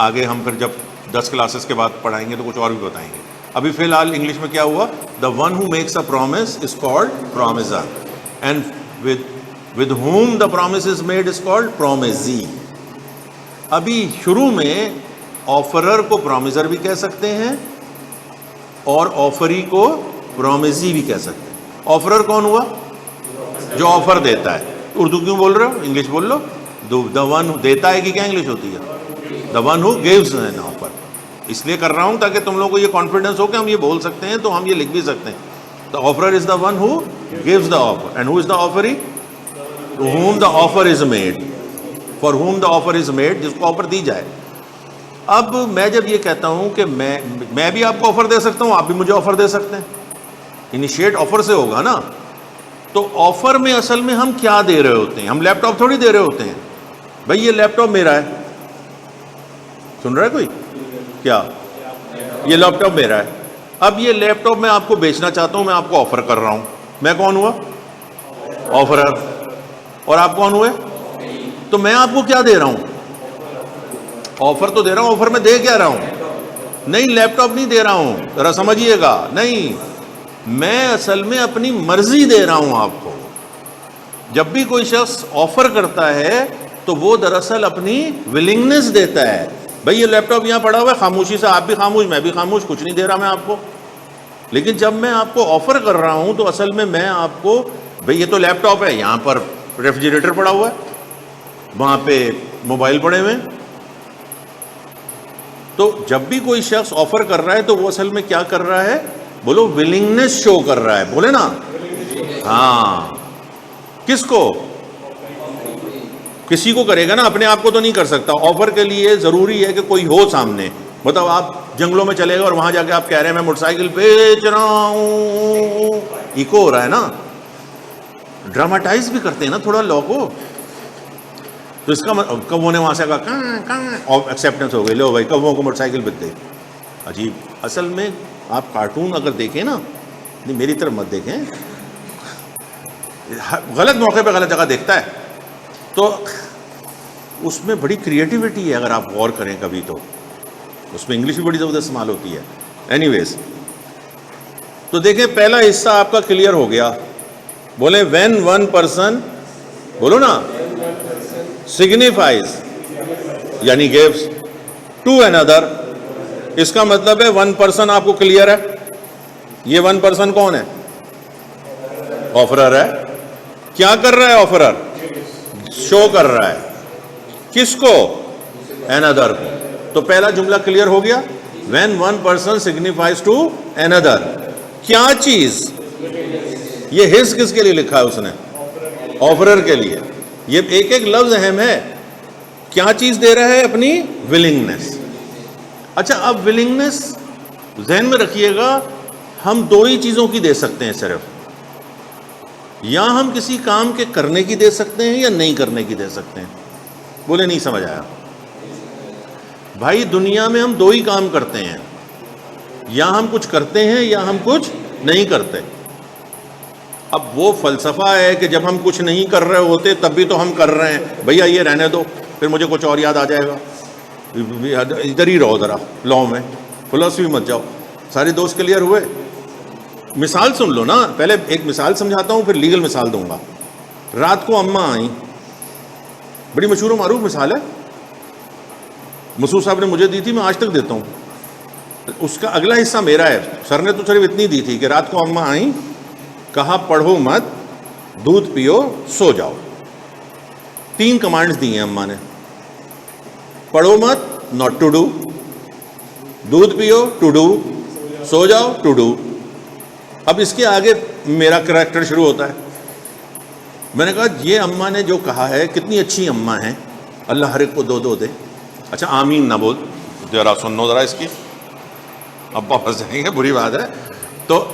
[SPEAKER 1] आगे हम फिर जब 10 क्लासेस के बाद पढ़ाएंगे तो कुछ और भी बताएंगे। अभी फिलहाल इंग्लिश में क्या हुआ, the one who makes a promise is called promiser, and with whom the promise is made is called promisee. अभी शुरू में ऑफरर को प्रॉमिसर भी कह सकते हैं और ऑफरी को प्रॉमिसी भी कह सकते हैं। ऑफरर कौन हुआ, जो ऑफर देता है। उर्दू क्यों बोल रहे हो, इंग्लिश बोल लो। द वन देता है कि क्या इंग्लिश होती है, the one who gives an offer. इसलिए कर रहा हूं ताकि तुम लोगों को ये कॉन्फिडेंस हो कि हम ये बोल सकते हैं, तो हम ये लिख भी सकते हैं। The offerer is the one who gives the offer, and who is the offeree, to whom the offer is made, for whom the offer is made, जिसको ऑफर दी जाए। अब मैं जब ये कहता हूं कि मैं भी आपको ऑफर दे सकता हूं, आप भी मुझे ऑफर दे सकते हैं, इनिशिएट ऑफर से होगा ना। तो ऑफर में असल में हम क्या दे रहे होते हैं, हम लैपटॉप थोड़ी दे रहे होते हैं। भाई ये लैपटॉप मेरा है, सुन रहा है कोई, क्या ये लैपटॉप मेरा है। अब ये लैपटॉप मैं आपको बेचना चाहता हूं, मैं आपको ऑफर कर रहा हूं। मैं कौन हुआ, ऑफरर, और आप कौन हुए, तो मैं आपको क्या दे रहा हूं, ऑफर तो दे रहा हूं। ऑफर में दे क्या रहा हूं, नहीं लैपटॉप नहीं दे रहा हूं, जरा समझिएगा, नहीं, मैं असल में अपनी मर्जी दे रहा हूं आपको। जब भी कोई शख्स ऑफर करता है तो वो दरअसल अपनी विलिंगनेस देता है। भाई ये लैपटॉप यहां पड़ा हुआ है, खामोशी से, आप भी खामोश, मैं भी खामोश, कुछ नहीं दे रहा मैं आपको। लेकिन जब मैं आपको ऑफर कर रहा हूं तो असल में मैं आपको, भाई ये तो लैपटॉप है, यहां पर रेफ्रिजरेटर पड़ा हुआ है, वहां पे मोबाइल पड़े हुए हैं। तो जब भी कोई शख्स ऑफर कर रहा है तो वो असल में क्या कर रहा है, बोलो विलिंगनेस शो कर रहा है, बोले ना। हाँ, किसको, किसी को करेगा ना, अपने आप को तो नहीं कर सकता। ऑफर के लिए जरूरी है कि कोई हो सामने। मतलब आप जंगलों में चले गए और वहां जाके आप कह रहे हैं मैं मोटरसाइकिल बेच रहा हूं, इको हो रहा है ना, ड्रामाटाइज भी करते हैं ना थोड़ा लॉ को। तो इसका कौवों ने वहां से कहा और एक्सेप्टेंस हो गई, लो भाई कौवों को मोटरसाइकिल बिक गई। अजीब। असल में आप कार्टून अगर देखें ना, नहीं मेरी तरफ मत देखें, गलत मौके पे गलत जगह देखता है, तो उसमें बड़ी क्रिएटिविटी है। अगर आप गौर करें कभी तो उसमें इंग्लिश भी बड़ी ज़बरदस्त इस्तेमाल होती है। एनीवेज, तो देखें पहला हिस्सा आपका क्लियर हो गया। बोले व्हेन वन पर्सन, बोलो ना, सिग्निफाइज यानी गिव्स टू अनदर, इसका मतलब है वन पर्सन आपको क्लियर है। ये वन पर्सन कौन है, ऑफरर है। क्या कर रहा है ऑफरर, शो कर रहा है, किसको, अनदर को। तो पहला जुमला क्लियर हो गया, when one person signifies to another. क्या चीज, ये हिज किसके लिए लिखा है उसने, ऑफरर के लिए। ये एक एक लफ्ज अहम है। क्या चीज दे रहा है, अपनी विलिंगनेस। अच्छा, अब विलिंगनेस ज़हन में रखिएगा, हम दो ही चीजों की दे सकते हैं सिर्फ, या हम किसी काम के करने की दे सकते हैं या नहीं करने की दे सकते हैं। बोले नहीं समझ आया भाई, दुनिया में हम दो ही काम करते हैं, या हम कुछ करते हैं या हम कुछ नहीं करते। अब वो फलसफा है कि जब हम कुछ नहीं कर रहे होते तब भी तो हम कर रहे हैं, भैया ये रहने दो, फिर मुझे कुछ और याद आ जाएगा, इधर ही रहो ज़रा लॉ में, फिलॉसफी मत जाओ। सारे दोस्त क्लियर हुए? मिसाल सुन लो ना, पहले एक मिसाल समझाता हूँ फिर लीगल मिसाल दूंगा। रात को अम्मा आई, बड़ी मशहूर मारूफ मिसाल है, मसूद साहब ने मुझे दी थी, मैं आज तक देता हूँ। उसका अगला हिस्सा मेरा है, सर ने तो सिर्फ इतनी दी थी कि रात को अम्मा आई, कहा पढ़ो मत, दूध पियो, सो जाओ। 3 कमांड्स दी हैं अम्मा ने, पढ़ो मत नॉट टू डू, दूध पियो टू डू, सो जाओ टू डू। अब इसके आगे मेरा कैरेक्टर शुरू होता है। मैंने कहा ये अम्मा ने जो कहा है कितनी अच्छी अम्मा है, अल्लाह हर एक को दो दे। अच्छा आमीन ना बोल, जरा सुनो जरा इसकी, अब वापस जाएंगे, बुरी बात है। तो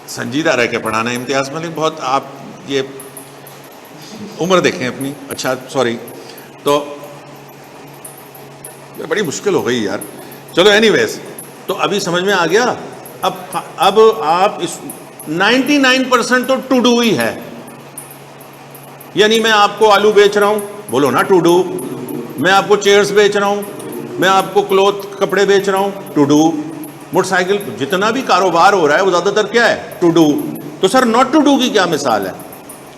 [SPEAKER 1] संजीदा रह के पढ़ाना इम्तियाज मलिक, बहुत आप ये उम्र देखें अपनी। अच्छा सॉरी, तो बड़ी मुश्किल हो गई यार। चलो एनीवेज, तो अभी समझ में आ गया। अब आप इस 99% तो टू डू ही है। यानी मैं आपको आलू बेच रहा हूं, बोलो ना टू डू। मैं आपको चेयर्स बेच रहा हूं, मैं आपको क्लॉथ कपड़े बेच रहा हूं, टू डू। मोटरसाइकिल, जितना भी कारोबार हो रहा है वो ज्यादातर क्या है, टू डू। तो सर नॉट टू डू की क्या मिसाल है?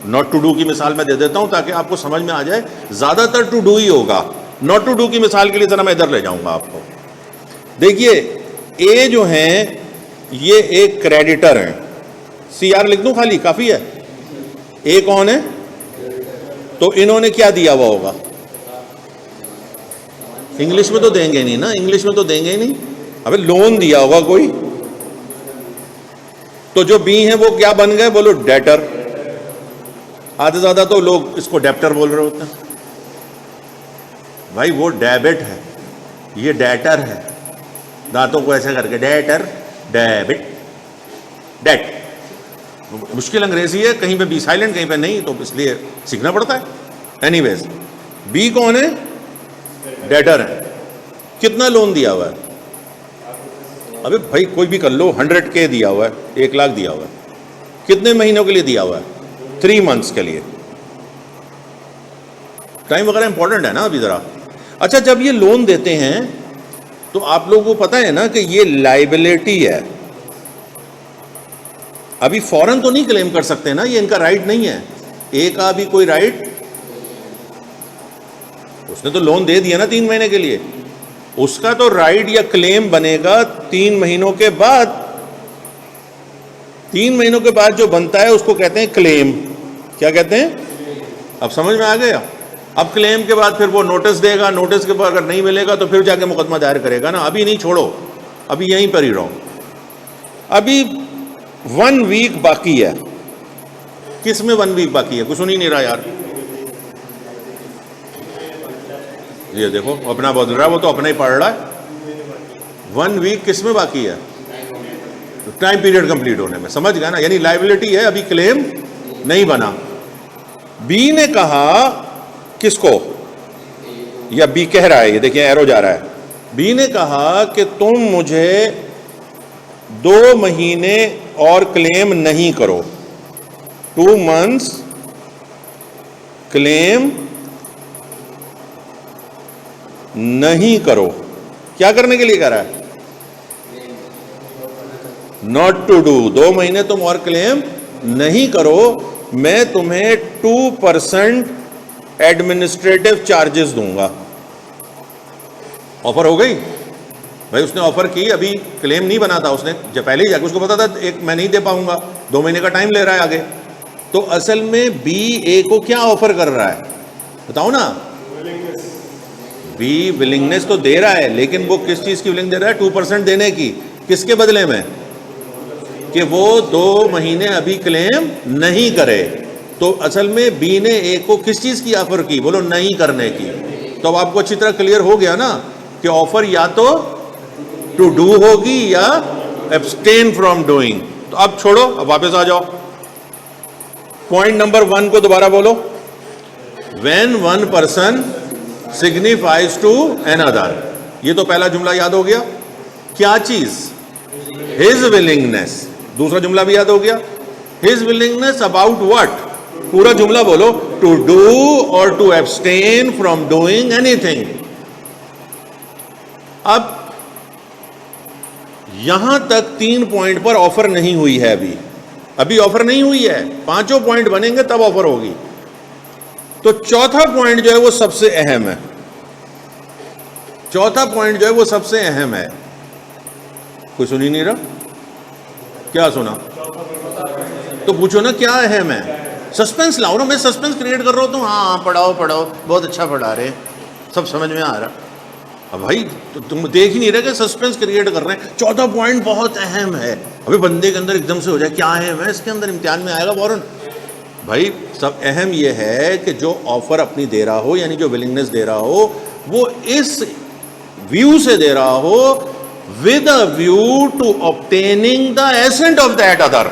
[SPEAKER 1] नॉट टू डू की मिसाल मैं दे देता हूं ताकि आपको समझ में आ जाए, ज्यादातर टू डू ही होगा। नॉट टू डू की मिसाल के लिए जरा मैं इधर ले जाऊंगा आपको। देखिए ए जो है ये एक क्रेडिटर है, CR लिख दूं खाली, काफी है। ए कौन है? तो इन्होंने क्या दिया हुआ होगा? इंग्लिश में तो देंगे नहीं ना, इंग्लिश में तो देंगे ही नहीं। अबे लोन दिया होगा कोई। तो जो बी है वो क्या बन गए, बोलो डेटर। आधे ज्यादा तो लोग इसको डेप्टर बोल रहे होते हैं। भाई वो डेबिट है, ये डेटर है। दांतों को ऐसे करके डेटर, डेबिट, डेट। मुश्किल अंग्रेजी है, कहीं पे बी साइलेंट कहीं पे नहीं, तो इसलिए सीखना पड़ता है। एनीवेज, बी कौन है? डेटर है। कितना लोन दिया हुआ है? अबे भाई कोई भी कर लो, 100K दिया हुआ है, 1 लाख दिया हुआ है। कितने महीनों के लिए दिया हुआ है? 3 मंथ्स के लिए। टाइम वगैरह इंपॉर्टेंट है ना अभी जरा। अच्छा, जब ये लोन देते हैं तो आप लोगों को पता है ना कि ये लाइबिलिटी है। अभी फौरन तो नहीं क्लेम कर सकते ना, ये इनका राइट नहीं है। ए का भी कोई राइट, उसने तो लोन दे दिया ना 3 महीने के लिए, उसका तो राइट या क्लेम बनेगा 3 महीनों के बाद। 3 महीनों के बाद जो बनता है उसको कहते हैं क्लेम। क्या कहते हैं? अब समझ में आ गया। अब क्लेम के बाद फिर वो नोटिस देगा, नोटिस के बाद अगर नहीं मिलेगा तो फिर जाके मुकदमा दायर करेगा ना। अभी नहीं, छोड़ो, अभी यहीं पर ही रहो। अभी 1 वीक बाकी है। किस में 1 वीक बाकी है? कुछ सुन ही नहीं रहा यार। ये देखो अपना बदल रहा है, वो तो अपना ही पढ़ रहा है। 1 वीक किस में बाकी है? टाइम पीरियड कंप्लीट होने में, समझ गया ना। यानी लायबिलिटी है, अभी क्लेम नहीं बना। बी ने कहा, किसको? या बी कह रहा है, ये देखिए एरो जा रहा है। बी ने कहा कि तुम मुझे 2 महीने और क्लेम नहीं करो, 2 मंथ्स क्लेम नहीं करो। क्या करने के लिए कह रहा है? Not to do. 2 महीने तुम और क्लेम नहीं करो, मैं तुम्हें 2% एडमिनिस्ट्रेटिव चार्जेस दूंगा। ऑफर हो गई भाई, उसने ऑफर की, अभी क्लेम नहीं बना था उसने, जब पहले ही जाके उसको पता था एक मैं नहीं दे पाऊंगा, 2 महीने का टाइम ले रहा है आगे। तो असल में बी ए को क्या ऑफर कर रहा है बताओ ना? बी विलिंगनेस तो दे रहा है, लेकिन वो किस चीज की विलिंग दे रहा है? 2% देने की। किसके बदले में? कि वो 2 महीने अभी क्लेम नहीं करे। तो असल में बी ने ए को किस चीज की ऑफर की? बोलो नहीं करने की। तो अब आपको अच्छी तरह क्लियर हो गया ना कि ऑफर या तो टू डू होगी या एब्सटेन फ्रॉम डूइंग। तो अब छोड़ो, अब वापस आ जाओ। पॉइंट नंबर 1 को दोबारा बोलो। When 1 person signifies to another. ये तो पहला जुमला याद हो गया। क्या चीज? His willingness. दूसरा जुमला भी याद हो गया, हिज विलिंगनेस अबाउट व्हाट, पूरा जुमला बोलो, टू डू और to abstain from doing anything. अब यहां तक 3 पॉइंट पर ऑफर नहीं हुई है, अभी ऑफर नहीं हुई है, 5 पॉइंट बनेंगे तब ऑफर होगी। तो चौथा पॉइंट जो है वो सबसे अहम है, चौथा पॉइंट जो है वो सबसे अहम है। कोई सुन ही नहीं रहा, क्या सुना? तो पूछो ना क्या अहम है, सस्पेंस लाओ ना, मैं सस्पेंस क्रिएट कर रहा हूं तो हाँ पढ़ाओ पढ़ाओ, बहुत अच्छा पढ़ा रहे, सब समझ में आ रहा। अब भाई तो तुम देख ही नहीं रहे कि सस्पेंस क्रिएट कर रहे हैं। चौथा पॉइंट बहुत अहम है, अभी बंदे के अंदर एकदम से हो जाए क्या अहम है, इसके अंदर इम्तिहान में आएगा फौरन। भाई सब अहम यह है कि जो ऑफर अपनी दे रहा हो, यानी जो विलिंगनेस दे रहा हो, वो इस व्यू से दे रहा हो, with a view to obtaining the assent of that other.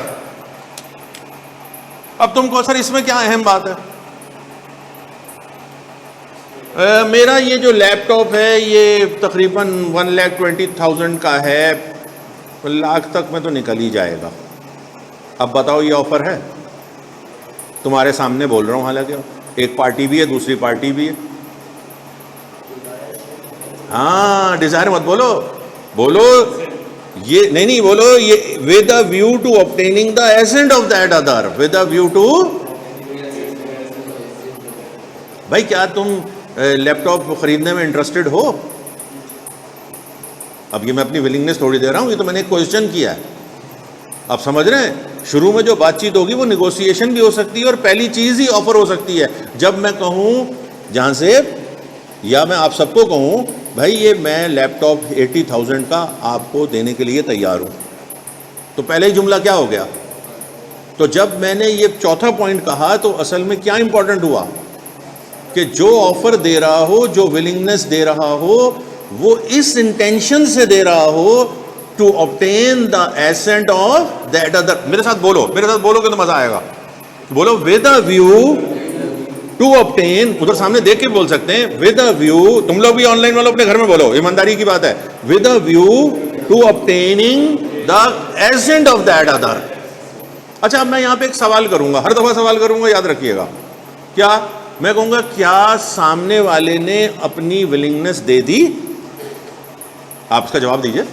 [SPEAKER 1] अब तुमको सर इसमें क्या अहम बात है? मेरा ये जो लैपटॉप है ये तकरीबन 1,20,000 का है, लाख तक में तो निकल ही जाएगा। अब बताओ ये ऑफर है? तुम्हारे सामने बोल रहा हूं, हालांकि एक पार्टी भी है दूसरी पार्टी भी है। हाँ डिजायर मत बोलो, बोलो ये नहीं बोलो, ये with a view to obtaining the assent of that other, with a view to. भाई क्या तुम लैपटॉप खरीदने में इंटरेस्टेड हो? अब ये मैं अपनी विलिंगनेस थोड़ी दे रहा हूं, ये तो मैंने एक क्वेश्चन किया है। आप समझ रहे हैं, शुरू में जो बातचीत होगी वो निगोशिएशन भी हो सकती है और पहली चीज ही ऑफर हो सकती है। जब मैं कहूं जहां से, या मैं आप सबको कहूं भाई ये मैं लैपटॉप 80,000 का आपको देने के लिए तैयार हूं, तो पहले ही जुमला क्या हो गया? तो जब मैंने ये चौथा पॉइंट कहा तो असल में क्या इंपॉर्टेंट हुआ कि जो ऑफर दे रहा हो, जो विलिंगनेस दे रहा हो, वो इस इंटेंशन से दे रहा हो to obtain the assent of that other. मेरे साथ बोलो, मेरे साथ बोलोगे तो मजा आएगा। बोलो with a view to obtain, उधर सामने देख के बोल सकते हैं, विद अ व्यू। तुम लोग भी ऑनलाइन वालों अपने घर में बोलो, ईमानदारी की बात है, with a view to obtaining the assent of that other. अच्छा अब मैं यहां पे एक सवाल करूंगा, हर दफा सवाल करूंगा, याद रखिएगा। क्या मैं कहूंगा क्या सामने वाले ने अपनी विलिंगनेस दे दी? आप इसका जवाब दीजिए।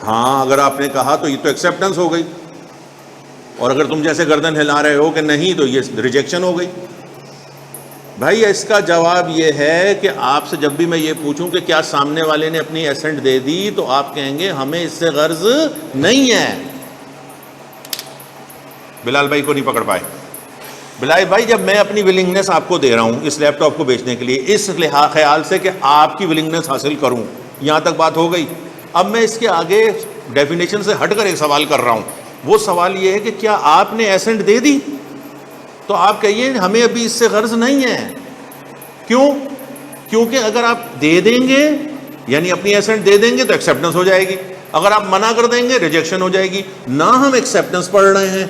[SPEAKER 1] हाँ अगर आपने कहा तो ये तो एक्सेप्टेंस हो गई, और अगर तुम जैसे गर्दन हिला रहे हो कि नहीं तो ये रिजेक्शन हो गई। भाई इसका जवाब ये है कि आपसे जब भी मैं ये पूछूं कि क्या सामने वाले ने अपनी एसेंट दे दी, तो आप कहेंगे हमें इससे गर्ज नहीं है। बिलाल भाई को नहीं पकड़ पाए। बिलाल भाई जब मैं अपनी विलिंगनेस आपको दे रहा हूं इस लैपटॉप को बेचने के लिए, इस ख्याल से कि आपकी विलिंगनेस हासिल करूं, यहां तक बात हो गई। अब मैं इसके आगे डेफिनेशन से हटकर एक सवाल कर रहा हूं। वो सवाल ये है कि क्या आपने एसेंट दे दी? तो आप कहिए हमें अभी इससे गर्ज नहीं है। क्यों? क्योंकि अगर आप दे देंगे यानी अपनी एसेंट दे देंगे तो एक्सेप्टेंस हो जाएगी, अगर आप मना कर देंगे रिजेक्शन हो जाएगी। ना हम एक्सेप्टेंस पढ़ रहे हैं,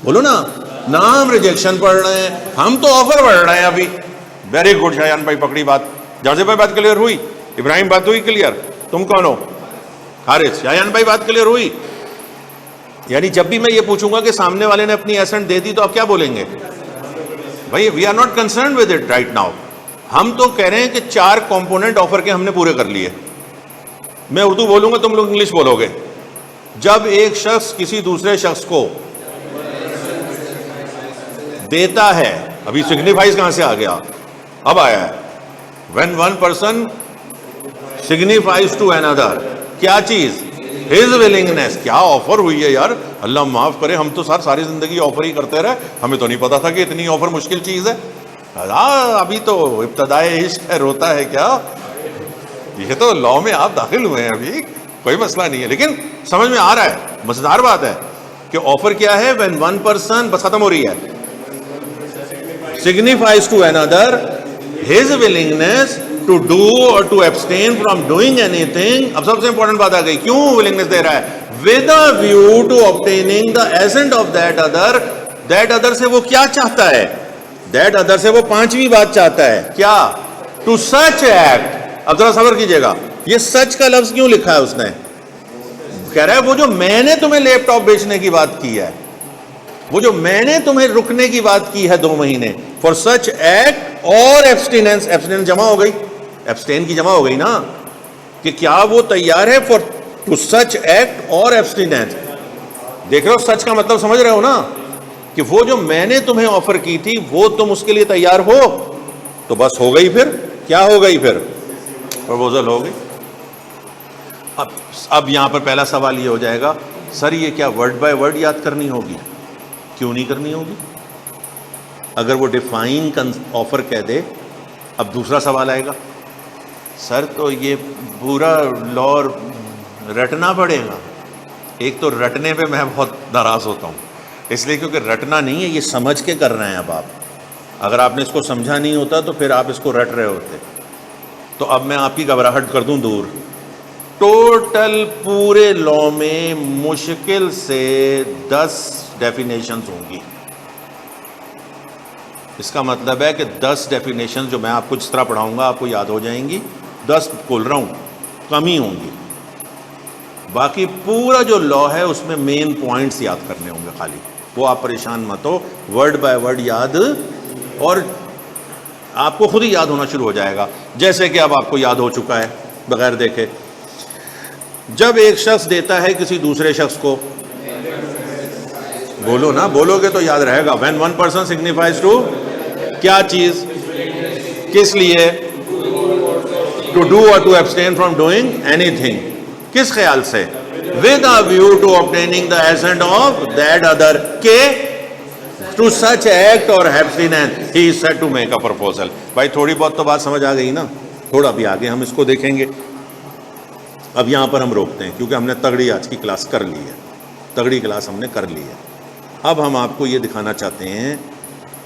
[SPEAKER 1] बोलो ना हम रिजेक्शन पढ़ रहे हैं, हम तो ऑफर पढ़ रहे हैं अभी। वेरी गुड शायान भाई, पकड़ी बात। जाजिब भाई बात क्लियर हुई? इब्राहिम बात हुई क्लियर? तुम कौन हो? हारिस। शायान भाई बात क्लियर हुई? यानी जब भी मैं ये पूछूंगा कि सामने वाले ने अपनी एसेंट दे दी तो आप क्या बोलेंगे? भाई we are not concern with it right now. हम तो कह रहे हैं कि 4 कंपोनेंट ऑफर के हमने पूरे कर लिए। मैं उर्दू बोलूंगा, तुम लोग इंग्लिश बोलोगे। जब एक शख्स किसी दूसरे शख्स को देता है, अभी सिग्निफाइज कहां से आ गया? अब आया है। When one person signifies to another, क्या चीज? His willingness. क्या ऑफर हुई है यार, अल्लाह माफ करे, हम तो सर सारी जिंदगी ऑफर ही करते रहे, हमें तो नहीं पता था कि इतनी ऑफर मुश्किल चीज है। अभी तो इब्तदाए इश्क है, रोता है क्या? ये तो लॉ में आप दाखिल हुए हैं, अभी कोई मसला नहीं है, लेकिन समझ में आ रहा है। मजेदार बात है कि ऑफर क्या है? व्हेन वन पर्सन, बस खत्म हो रही है, signifies to another his willingness to do or to abstain from doing anything। अब सबसे इंपॉर्टेंट बात आ गई, क्यों विलिंगनेस दे रहा है? with a view to obtaining the assent of that other। that other से वो क्या चाहता है? that other से वो 5वीं बात चाहता है, क्या? to such act। अब जरा सब्र कीजिएगा, ये सच का लफ्ज क्यों लिखा है उसने? कह रहा है वो जो मैंने तुम्हें लैपटॉप बेचने की बात की है, वो जो मैंने तुम्हें रुकने की बात की है 2 महीने, फॉर सच एक्ट और एब्सटिनेंस, एब्सटिनेंस जमा हो गई, एब्सटेन की जमा हो गई ना, कि क्या वो तैयार है फॉर टू सच एक्ट और एब्सटिनेंस। देख रहे हो सच का मतलब समझ रहे हो ना, कि वो जो मैंने तुम्हें ऑफर की थी वो तुम उसके लिए तैयार हो, तो बस हो गई। फिर क्या हो गई, फिर प्रपोजल हो गई। अब यहां पर पहला सवाल ये हो जाएगा, सर ये क्या वर्ड बाय वर्ड याद करनी होगी? क्यों नहीं करनी होगी? अगर वो डिफाइन ऑफर कह दे, अब दूसरा सवाल आएगा, सर तो ये पूरा लॉ रटना पड़ेगा। एक तो रटने पे मैं बहुत नाराज होता हूँ, इसलिए क्योंकि रटना नहीं है, ये समझ के कर रहे हैं। अब आप अगर आपने इसको समझा नहीं होता तो फिर आप इसको रट रहे होते। तो अब मैं आपकी घबराहट कर दूं दूर। टोटल पूरे लॉ में मुश्किल से 10 डेफिनेशंस होंगी। इसका मतलब है कि 10 डेफिनेशंस जो मैं आपको जिस तरह पढ़ाऊंगा आपको याद हो जाएंगी। 10 बोल रहा हूँ, कम ही होंगी। बाकी पूरा जो लॉ है उसमें मेन पॉइंट्स याद करने होंगे खाली, वो आप परेशान मत हो, वर्ड बाय वर्ड याद, और आपको खुद ही याद होना शुरू हो जाएगा। जैसे कि अब आपको याद हो चुका है बगैर देखे, जब एक शख्स देता है किसी दूसरे शख्स को, बोलो ना, बोलोगे तो याद रहेगा। When one person signifies to, क्या चीज, किस लिए, टू डू और to abstain from doing anything, किस ख्याल से, with a view to obtaining the assent of that other के, टू सच एक्ट और एब्सटिनेंस ही is said to make a proposal. भाई थोड़ी बहुत तो बात समझ आ गई ना, थोड़ा भी आगे हम इसको देखेंगे। अब यहां पर हम रोकते हैं क्योंकि हमने तगड़ी आज की क्लास कर ली है, तगड़ी क्लास हमने कर ली है। अब हम आपको ये दिखाना चाहते हैं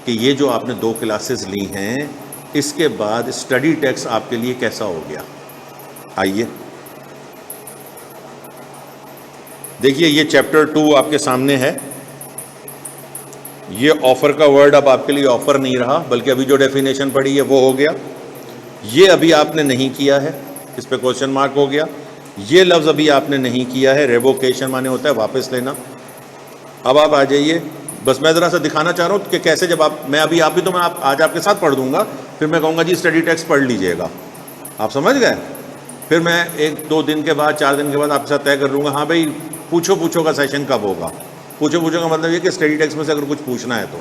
[SPEAKER 1] कि ये जो आपने 2 क्लासेस ली हैं, इसके बाद स्टडी टेक्स्ट आपके लिए कैसा हो गया। आइए देखिए, ये चैप्टर 2 आपके सामने है। ये ऑफर का वर्ड अब आपके लिए ऑफर नहीं रहा, बल्कि अभी जो डेफिनेशन पढ़ी है वो हो गया। ये अभी आपने नहीं किया है, इस पे क्वेश्चन मार्क हो गया। ये लफ्ज़ अभी आपने नहीं किया है, रेवोकेशन माने होता है वापस लेना। अब आप आ जाइए, बस मैं ज़रा सा दिखाना चाह रहा हूँ कि कैसे, जब मैं आज आपके साथ पढ़ दूंगा, फिर मैं कहूँगा जी स्टडी टेक्स्ट पढ़ लीजिएगा, आप समझ गए। फिर मैं 1-2 दिन के बाद, 4 दिन के बाद आपके साथ तय कर लूँगा, हाँ भाई पूछो का सेशन कब होगा। पूछो का मतलब ये कि स्टडी टेक्स्ट में से अगर कुछ पूछना है तो।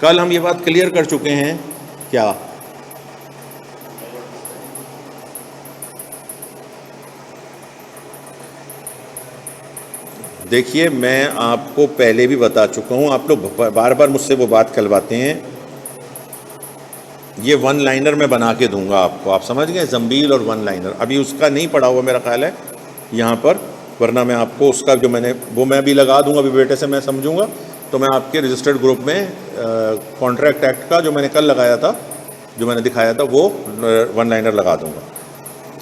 [SPEAKER 1] कल हम ये बात क्लियर कर चुके हैं क्या, देखिए मैं आपको पहले भी बता चुका हूँ, आप लोग बार बार मुझसे वो बात करवाते हैं। ये 1 लाइनर मैं बना के दूंगा आपको, आप समझ गए, जम्बील और 1 लाइनर। अभी उसका नहीं पढ़ा हुआ मेरा ख्याल है यहाँ पर, वरना मैं आपको उसका जो मैं भी लगा दूंगा, अभी बेटे से मैं समझूंगा तो मैं आपके रजिस्टर्ड ग्रुप में कॉन्ट्रैक्ट एक्ट का जो मैंने कल लगाया था, जो मैंने दिखाया था, वो 1 लाइनर लगा दूंगा।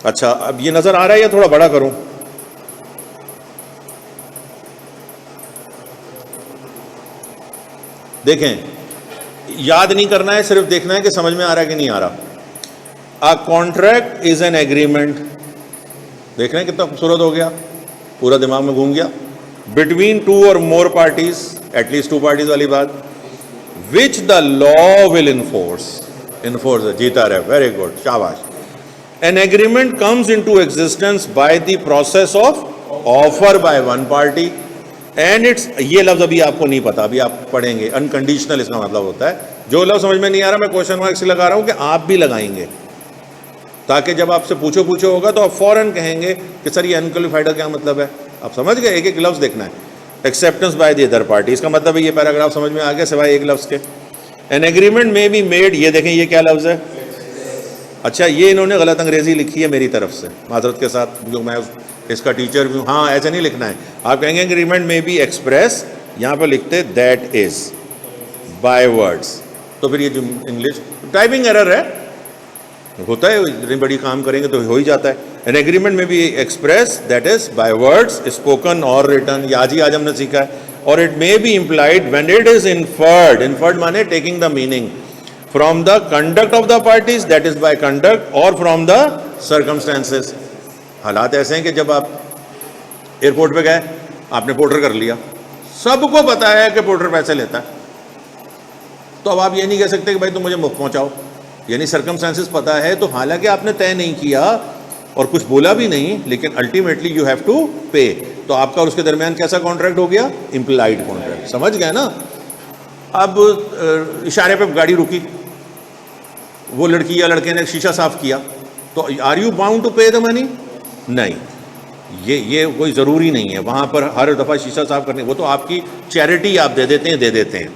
[SPEAKER 1] अच्छा, अब ये नज़र आ रहा है या थोड़ा बड़ा करूँ? देखें, याद नहीं करना है, सिर्फ देखना है कि समझ में आ रहा है कि नहीं आ रहा। A contract is an agreement, देख रहे हैं कितना खूबसूरत हो गया, पूरा दिमाग में घूम गया। बिटवीन 2 और मोर पार्टीज, एटलीस्ट 2 पार्टीज वाली बात, which the law will enforce, जीता रहे, वेरी गुड, शाबाश। An agreement comes into existence by the process of offer by one party and it's, ये लफ्ज अभी आपको नहीं पता, अभी आप पढ़ेंगे। अनकंडीशनल इसका मतलब होता है, जो लफ्ज समझ में नहीं आ रहा मैं क्वेश्चन मार्क से लगा रहा हूं कि आप भी लगाएंगे, ताकि जब आपसे पूछो होगा तो आप फौरन कहेंगे कि सर ये अनक्वालिफाइड का क्या मतलब है। आप समझ गए, एक लफ्ज देखना है। Acceptance by the other party, इसका मतलब है ये पैराग्राफ समझ में आ गया सिवाय एक लफ्ज के। एन एग्रीमेंट में बी मेड, ये देखें ये क्या लफ्ज है। अच्छा, ये इन्होंने गलत अंग्रेजी लिखी है मेरी तरफ से, माजरत के साथ, जो मैं इसका टीचर भी हूँ। हाँ, ऐसे नहीं लिखना है, आप कहेंगे एग्रीमेंट में बी एक्सप्रेस, यहाँ पर लिखते दैट इज बाय वर्ड्स, तो फिर ये जो इंग्लिश टाइपिंग एरर है, होता है, इतनी बड़ी काम करेंगे तो हो ही जाता है। एन एग्रीमेंट में be express, that is by words, spoken और रिटन, ये आज हमने सीखा है। और it may be implied when it is inferred माने taking the meaning, from the conduct of the parties, that is by conduct, और फ्रॉम द सर्कमस्टेंसेस। हालात ऐसे हैं कि जब आप एयरपोर्ट पे गए, आपने पोर्टर कर लिया, सबको पता है कि पोर्टर पैसे लेता है, तो अब आप ये नहीं कह सकते कि भाई तुम मुझे मुफ्त पहुंचाओ, यानी सर्कमस्टेंसेस पता है, तो हालांकि आपने तय नहीं किया और कुछ बोला भी नहीं, लेकिन अल्टीमेटली यू हैव टू पे, तो आपका और उसके दरमियान कैसा कॉन्ट्रैक्ट हो गया? इम्प्लाइड कॉन्ट्रैक्ट, समझ गए ना। अब इशारे पे गाड़ी रुकी, वो लड़की या लड़के ने शीशा साफ किया, तो आर यू बाउंड टू पे द मनी? नहीं, ये कोई ज़रूरी नहीं है वहाँ पर हर दफ़ा शीशा साफ करने, वो तो आपकी चैरिटी आप दे देते हैं।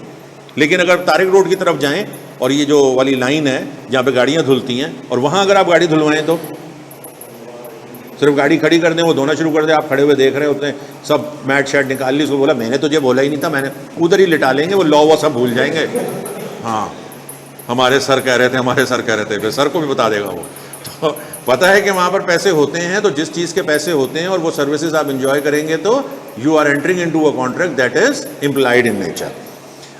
[SPEAKER 1] लेकिन अगर तारिक रोड की तरफ जाएं और ये जो वाली लाइन है जहाँ पे गाड़ियाँ धुलती हैं, और वहाँ अगर आप गाड़ी धुलवाएं तो सिर्फ गाड़ी खड़ी कर दें, वो धोना शुरू कर दें, आप खड़े हुए देख रहे होते हैं, सब मैट शैट निकाल ली, उसको बोला मैंने तुझे बोला ही नहीं था, मैंने उधर ही लिटा लेंगे, वो लॉ वो सब भूल जाएंगे। हाँ, हमारे सर कह रहे थे, फिर सर को भी बता देगा वो। तो पता है कि वहाँ पर पैसे होते हैं, तो जिस चीज़ के पैसे होते हैं और वो सर्विसेज आप इंजॉय करेंगे, तो you are entering into a contract that is implied in nature.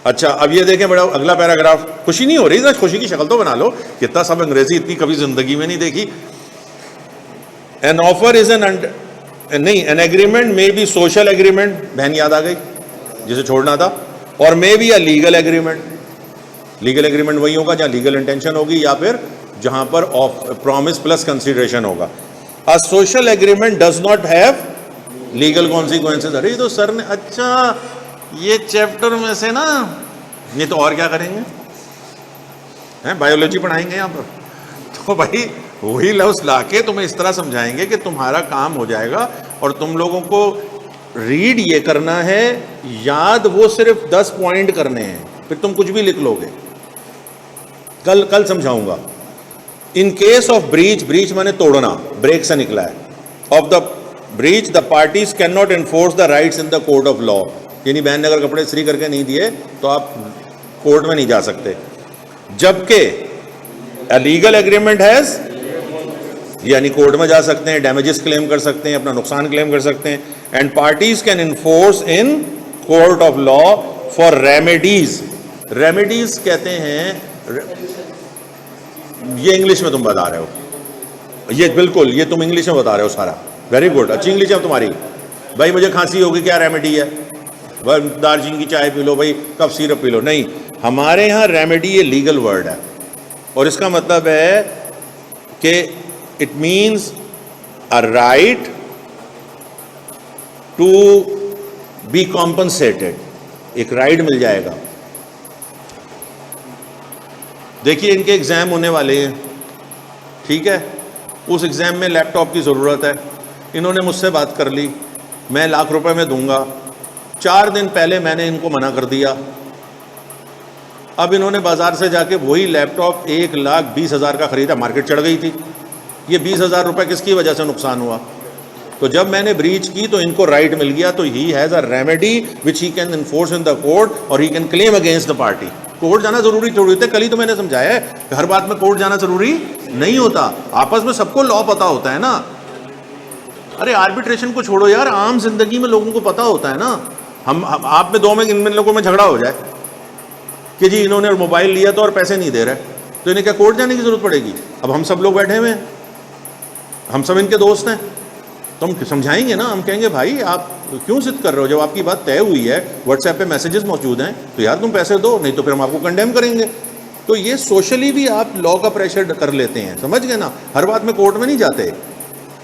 [SPEAKER 1] अच्छा, अब ये देखें बड़ा अगला पैराग्राफ, खुशी नहीं हो रही, जरा खुशी की शक्ल तो बना लो, कितना सब अंग्रेजी इतनी कभी जिंदगी में नहीं देखी। N offer is an agreement may be social agreement, बहन याद आ गई जिसे छोड़ना था, और may be a legal agreement. Legal agreement वही होगा जहाँ लीगल इंटेंशन होगी या फिर जहाँ पर प्रॉमिस प्लस कंसिडरेशन होगा। A social agreement does not have legal consequences. अरे तो सर ने, अच्छा ये चैप्टर में से ना, ये तो और क्या करेंगे, हैं बायोलॉजी पढ़ाएंगे यहाँ पर, तो भाई वही लफ्ज़ लाके तुम्हें इस तरह समझाएंगे कि तुम्हारा काम हो जाएगा, और तुम लोगों को रीड ये करना है, याद वो सिर्फ 10 पॉइंट करने हैं, फिर तुम कुछ भी लिख लोगे। कल समझाऊंगा। इन केस ऑफ ब्रीच माने तोड़ना, ब्रेक से निकला है, of the breach the parties can not enforce the rights in the court of law. यानी बहन ने अगर कपड़े इस्त्री करके नहीं दिए तो आप कोर्ट में नहीं जा सकते, जबकि अ लीगल एग्रीमेंट हैज, यानी कोर्ट में जा सकते हैं, डैमेजेस क्लेम कर सकते हैं, अपना नुकसान क्लेम कर सकते हैं। And parties can enforce in court of law for remedies. Remedies कहते हैं, ये इंग्लिश में तुम बता रहे हो, ये बिल्कुल ये तुम इंग्लिश में बता रहे हो सारा, वेरी गुड, अच्छी इंग्लिश है तुम्हारी। भाई मुझे खांसी होगी, क्या रेमेडी है? दार्जिलिंग की चाय पी लो भाई, कफ सिरप पी लो, नहीं, हमारे यहाँ रेमेडी ये लीगल वर्ड है, और इसका मतलब है कि it means a right to be compensated, एक राइट मिल जाएगा। देखिए इनके एग्ज़ाम होने वाले हैं, ठीक है, उस एग्ज़ाम में लैपटॉप की ज़रूरत है, इन्होंने मुझसे बात कर ली, मैं लाख रुपए में दूंगा, 4 दिन पहले मैंने इनको मना कर दिया, अब इन्होंने बाज़ार से जाके वही लैपटॉप 1,20,000 का ख़रीदा, मार्केट चढ़ गई थी, ये 20,000 रुपये किसकी वजह से नुकसान हुआ? तो जब मैंने ब्रीच की तो इनको राइट मिल गया, तो he has a remedy which he can enforce in the court, और he can claim against the party. Court जाना जरूरी थोड़ी होता है, कल ही तो मैंने समझाया है कि हर बात में कोर्ट जाना जरूरी नहीं होता, आपस में सबको लॉ पता होता है ना। अरे आर्बिट्रेशन को छोड़ो यार, आम जिंदगी में लोगों को पता होता है ना। हम आप में 2 में इन लोगों में झगड़ा हो जाए कि जी इन्होंने मोबाइल लिया तो और पैसे नहीं दे रहे, तो इन्हें क्या कोर्ट जाने की जरूरत पड़ेगी? अब हम सब लोग बैठे हुए हैं, हम सब इनके दोस्त हैं, तो हम समझाएंगे ना, हम कहेंगे भाई आप क्यों जिद कर रहे हो, जब आपकी बात तय हुई है, व्हाट्सएप पे मैसेजेस मौजूद हैं, तो यार तुम पैसे दो, नहीं तो फिर हम आपको कंडेम करेंगे। तो ये सोशली भी आप लॉ का प्रेशर कर लेते हैं, समझ गए ना, हर बात में कोर्ट में नहीं जाते,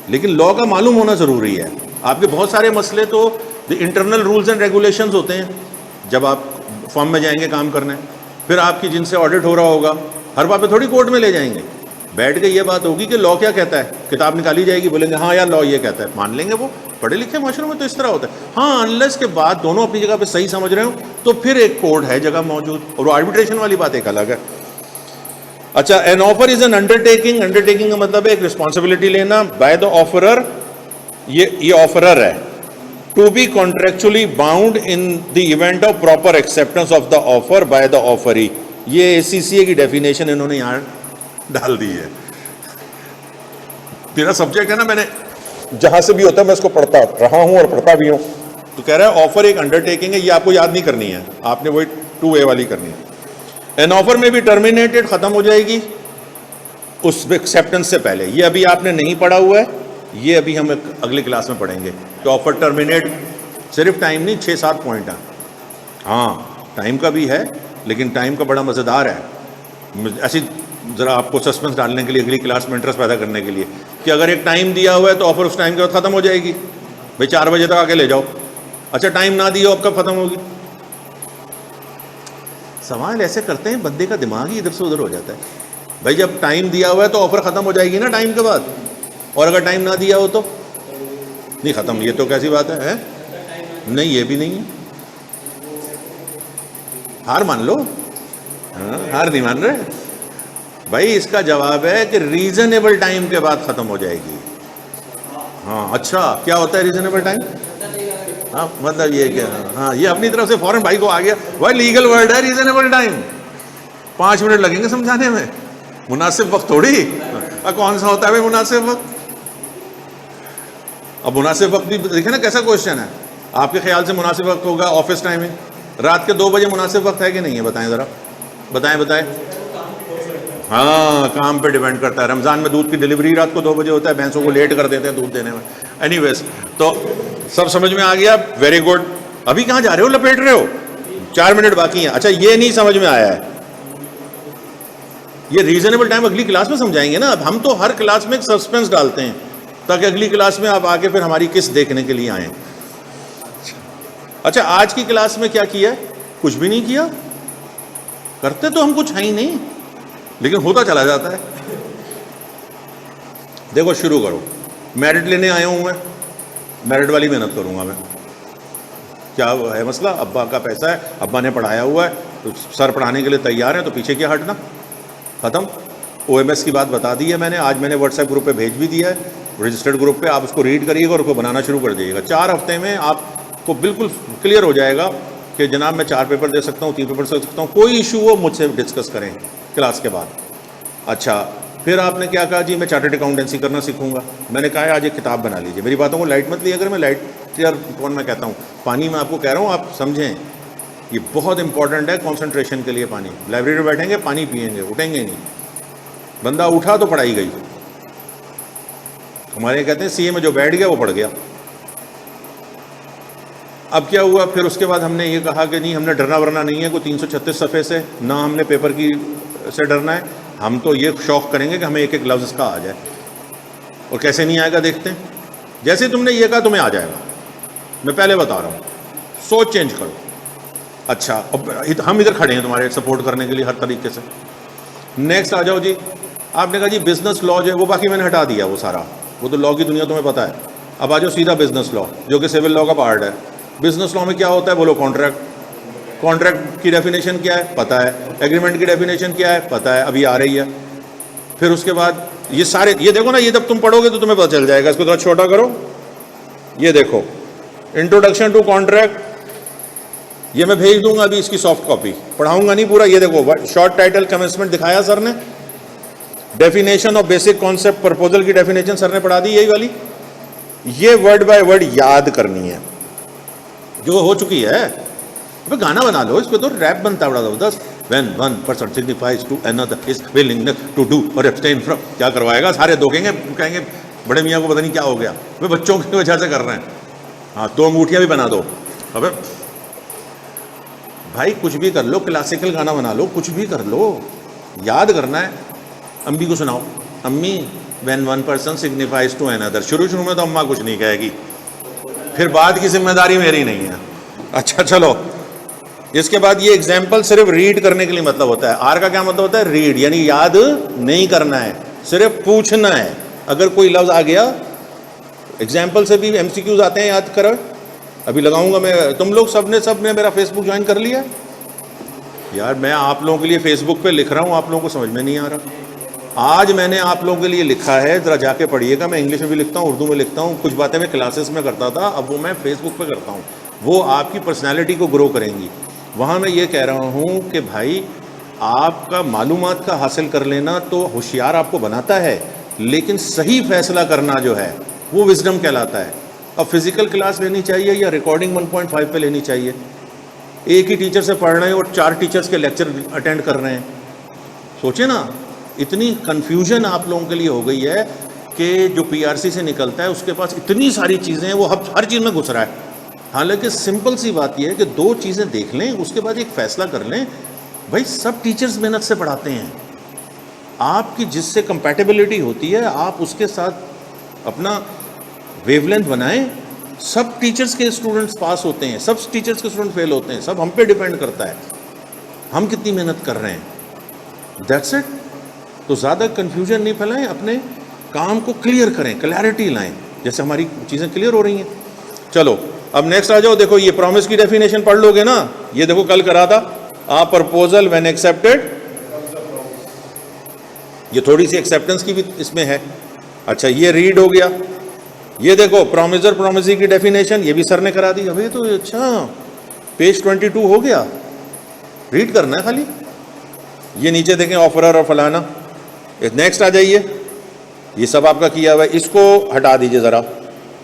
[SPEAKER 1] लेकिन लॉ का मालूम होना ज़रूरी है। आपके बहुत सारे मसले तो इंटरनल रूल्स एंड रेगुलेशंस होते हैं, जब आप फॉर्म में जाएंगे काम करने, फिर आपकी जिनसे ऑडिट हो रहा होगा, हर बात पे थोड़ी कोर्ट में ले जाएंगे, बैठ के ये बात होगी कि लॉ क्या कहता है, किताब निकाली जाएगी, बोलेंगे हाँ यार लॉ ये कहता है, मान लेंगे। वो पढ़े लिखे माशरे में तो इस तरह होता है। हाँ, अनलेस के बाद दोनों अपनी जगह पे सही समझ रहे हो तो फिर एक कोर्ट है जगह मौजूद, और वो आर्बिट्रेशन वाली बात एक अलग है। अच्छा, an offer is an undertaking, undertaking का मतलब है एक रिस्पॉन्सिबिलिटी लेना बाय द ऑफरर, ये ऑफरर है, to be contractually bound in the event of proper acceptance of the offer by the offeree. ये ACCA की डेफिनेशन इन्होंने यहाँ डाल दी है। मेरा सब्जेक्ट है ना, मैंने जहां से भी होता है मैं इसको पढ़ता रहा हूं और पढ़ता भी हूं। तो कह रहा है ऑफर एक अंडरटेकिंग है, ये आपको याद नहीं करनी है, आपने वही 2A वाली करनी है। एन ऑफर में भी टर्मिनेटेड, खत्म हो जाएगी उस एक्सेप्टेंस से पहले, ये अभी आपने नहीं पढ़ा हुआ है, ये अभी हम अगली क्लास में पढ़ेंगे कि ऑफर टर्मिनेट सिर्फ टाइम नहीं, 6-7 पॉइंट हैं। हाँ, टाइम का भी है, लेकिन टाइम का बड़ा मज़ेदार है। ऐसी ज़रा आपको सस्पेंस डालने के लिए, अगली क्लास में इंटरेस्ट पैदा करने के लिए, कि अगर एक टाइम दिया हुआ है तो ऑफर उस टाइम के बाद ख़त्म हो जाएगी। भाई 4 बजे तक आके ले जाओ। अच्छा, टाइम ना दिया, अब कब ख़त्म होगी? सवाल ऐसे करते हैं, बंदे का दिमाग ही इधर से उधर हो जाता है। भाई जब टाइम दिया हुआ है तो ऑफर ख़त्म हो जाएगी ना टाइम के बाद, और अगर टाइम ना दिया हो तो नहीं ख़त्म। ये तो कैसी बात है? नहीं, ये भी नहीं है। हार मान लो। हाँ, हार नहीं मान रहे भाई। इसका जवाब है कि रीजनेबल टाइम के बाद ख़त्म हो जाएगी। हाँ, अच्छा, क्या होता है रीजनेबल टाइम? हाँ, मतलब ये क्या? हाँ, ये अपनी तरफ से फौरन भाई को आ गया, भाई लीगल वर्ड है रीजनेबल टाइम। 5 मिनट लगेंगे समझाने में, मुनासिब वक्त थोड़ी। कौन सा होता है भाई मुनासिब वक्त? अब मुनासिब वक्त भी देखे ना कैसा क्वेश्चन है। आपके ख्याल से मुनासिब वक्त होगा ऑफिस टाइमिंग, रात के 2 बजे मुनासिब वक्त है कि नहीं है? बताएं ज़रा, बताएं। हाँ, काम पे डिपेंड करता है। रमज़ान में दूध की डिलीवरी रात को 2 बजे होता है, भैंसों को लेट कर देते हैं दूध देने में। एनीवेज, तो सब समझ में आ गया? Very good. अभी कहाँ जा रहे हो? लपेट रहे हो? 4 मिनट बाकी हैं। अच्छा, ये नहीं समझ में आया है, ये रीजनेबल टाइम अगली क्लास में समझाएंगे ना। अब हम तो हर क्लास में एक सस्पेंस डालते हैं ताकि अगली क्लास में आप आके फिर हमारी किस देखने के लिए आए। अच्छा, आज की क्लास में क्या किया? कुछ भी नहीं किया। करते तो हम कुछ है ही नहीं, लेकिन होता चला जाता है। देखो, शुरू करो। मेरिट लेने आया हूं मैं, मेरिट वाली मेहनत करूंगा मैं। क्या है मसला? अब्बा का पैसा है, अब्बा ने पढ़ाया हुआ है, तो सर पढ़ाने के लिए तैयार है, तो पीछे क्या हटना? खत्म। OMS की बात बता दी है मैंने, आज मैंने व्हाट्सएप ग्रुप पे भेज भी दिया है, रजिस्टर्ड ग्रुप पे। आप उसको रीड करिएगा और उसको बनाना शुरू कर दीजिएगा। 4 हफ्ते में आपको बिल्कुल क्लियर हो जाएगा कि जनाब मैं 4 पेपर दे सकता हूँ, 3 पेपर दे सकता हूँ। कोई इशू हो मुझसे डिस्कस करें क्लास के बाद। अच्छा, फिर आपने क्या कहा? जी मैं चार्टर्ड अकाउंटेंसी करना सीखूंगा। मैंने कहा आज एक किताब बना लीजिए। मेरी बातों को लाइट मत लिया अगर मैं लाइट यार कौन मैं कहता हूँ, पानी मैं आपको कह रहा हूँ, आप समझें, ये बहुत इंपॉर्टेंट है कंसंट्रेशन के लिए। पानी, लाइब्रेरी में बैठेंगे पानी पिएंगे, उठेंगे नहीं। बंदा उठा तो पढ़ाई गई। हमारे कहते हैं सीए में जो बैठ गया वो पढ़ गया। अब क्या हुआ? फिर उसके बाद हमने ये कहा कि नहीं, हमने डरना वरना नहीं है कोई 336 सफ़े से, ना हमने पेपर की से डरना है। हम तो ये शौक करेंगे कि हमें एक एक लफ्ज़ का आ जाए। और कैसे नहीं आएगा देखते हैं। जैसे तुमने ये कहा तुम्हें आ जाएगा, मैं पहले बता रहा हूँ, सोच चेंज करो। अच्छा, अब हम इधर खड़े हैं तुम्हारे सपोर्ट करने के लिए हर तरीके से। नेक्स्ट आ जाओ जी। आपने कहा जी बिजनेस लॉ जो है वो बाकी मैंने हटा दिया, वो सारा, वो तो लॉ की दुनिया तुम्हें पता है। अब आ जाओ सीधा बिजनेस लॉ, जो कि सिविल लॉ का पार्ट है। बिजनेस लॉ में क्या होता है? बोलो। कॉन्ट्रैक्ट। कॉन्ट्रैक्ट की डेफिनेशन क्या है? पता है। एग्रीमेंट की डेफिनेशन क्या है? पता है, अभी आ रही है। फिर उसके बाद ये सारे, ये देखो ना, ये जब तुम पढ़ोगे तो तुम्हें पता चल जाएगा। इसको थोड़ा छोटा करो, ये देखो, इंट्रोडक्शन टू कॉन्ट्रैक्ट, ये मैं भेज दूंगा अभी इसकी सॉफ्ट कॉपी, पढ़ाऊंगा नहीं पूरा। ये देखो, शॉर्ट टाइटल कमेंसमेंट दिखाया सर ने, definition of basic concept, proposal की डेफिनेशन सर ने पढ़ा दी, यही वाली। ये वर्ड बाय वर्ड याद करनी है, जो हो चुकी है। अब गाना बना लो, इस पे तो रैप बनता बड़ा जबरदस्त। When one person signifies to another his willingness to do or abstain from, क्या करवाएगा? सारे धोखेंगे, कहेंगे बड़े मियाँ को पता नहीं क्या हो गया, वे बच्चों की वजह से कर रहे हैं। हाँ, 2 अंगूठियाँ भी बना दो। अबे भाई कुछ भी कर लो, क्लासिकल गाना बना लो, कुछ भी कर लो, याद करना है। अम्मी को सुनाओ, अम्मी when one person signifies to another। शुरू में तो अम्मा कुछ नहीं कहेगी, फिर बाद की जिम्मेदारी मेरी नहीं है। अच्छा चलो, इसके बाद ये एग्जाम्पल सिर्फ रीड करने के लिए मतलब होता है। आर का क्या मतलब होता है? रीड, यानी याद नहीं करना है, सिर्फ पूछना है। अगर कोई लफ्ज आ गया, एग्जाम्पल से भी MCQs आते हैं, याद करो। अभी लगाऊंगा मैं, तुम लोग सबने मेरा फेसबुक ज्वाइन कर लिया यार। मैं आप लोगों के लिए फेसबुक पे लिख रहा हूँ, आप लोगों को समझ में नहीं आ रहा। आज मैंने आप लोगों के लिए लिखा है, जरा जाके पढ़िएगा। मैं इंग्लिश में भी लिखता हूँ, उर्दू में लिखता हूँ। कुछ बातें मैं क्लासेस में करता था, अब वो मैं फेसबुक पे करता हूँ। वो आपकी पर्सनैलिटी को ग्रो करेंगी। वहाँ मैं ये कह रहा हूँ कि भाई आपका मालूमात का हासिल कर लेना तो होशियार आपको बनाता है, लेकिन सही फैसला करना जो है वो विजडम कहलाता है। अब फिजिकल क्लास लेनी चाहिए या रिकॉर्डिंग 1.5 पे लेनी चाहिए? एक ही टीचर से पढ़ रहे हैं और 4 टीचर्स के लेक्चर अटेंड कर रहे हैं। सोचे ना, इतनी कन्फ्यूजन आप लोगों के लिए हो गई है कि जो पीआरसी से निकलता है उसके पास इतनी सारी चीज़ें हैं, वो हर चीज़ में घुस रहा है। हालांकि सिंपल सी बात यह है कि दो चीज़ें देख लें, उसके बाद एक फ़ैसला कर लें। भाई सब टीचर्स मेहनत से पढ़ाते हैं, आपकी जिससे कंपैटिबिलिटी होती है आप उसके साथ अपना वेवलेंथ बनाएं। सब टीचर्स के स्टूडेंट्स पास होते हैं, सब टीचर्स के स्टूडेंट फेल होते हैं, सब हम पे डिपेंड करता है हम कितनी मेहनत कर रहे हैं, दैट्स इट। तो ज़्यादा कन्फ्यूजन नहीं फैलाएं, अपने काम को क्लियर करें, क्लैरिटी लाएं, जैसे हमारी चीज़ें क्लियर हो रही हैं। चलो अब नेक्स्ट आ जाओ। देखो ये प्रॉमिस की डेफिनेशन पढ़ लोगे ना, ये देखो कल करा था, आ प्रपोजल व्हेन एक्सेप्टेड, ये थोड़ी सी एक्सेप्टेंस की भी इसमें है। अच्छा ये रीड हो गया। ये देखो प्रॉमिसर प्रॉमिसी की डेफिनेशन, ये भी सर ने करा दी। अभी तो अच्छा पेज 22 हो गया, रीड करना है खाली। ये नीचे देखें ऑफरर और फलाना। नेक्स्ट आ जाइए, ये सब आपका किया हुआ है, इसको हटा दीजिए ज़रा,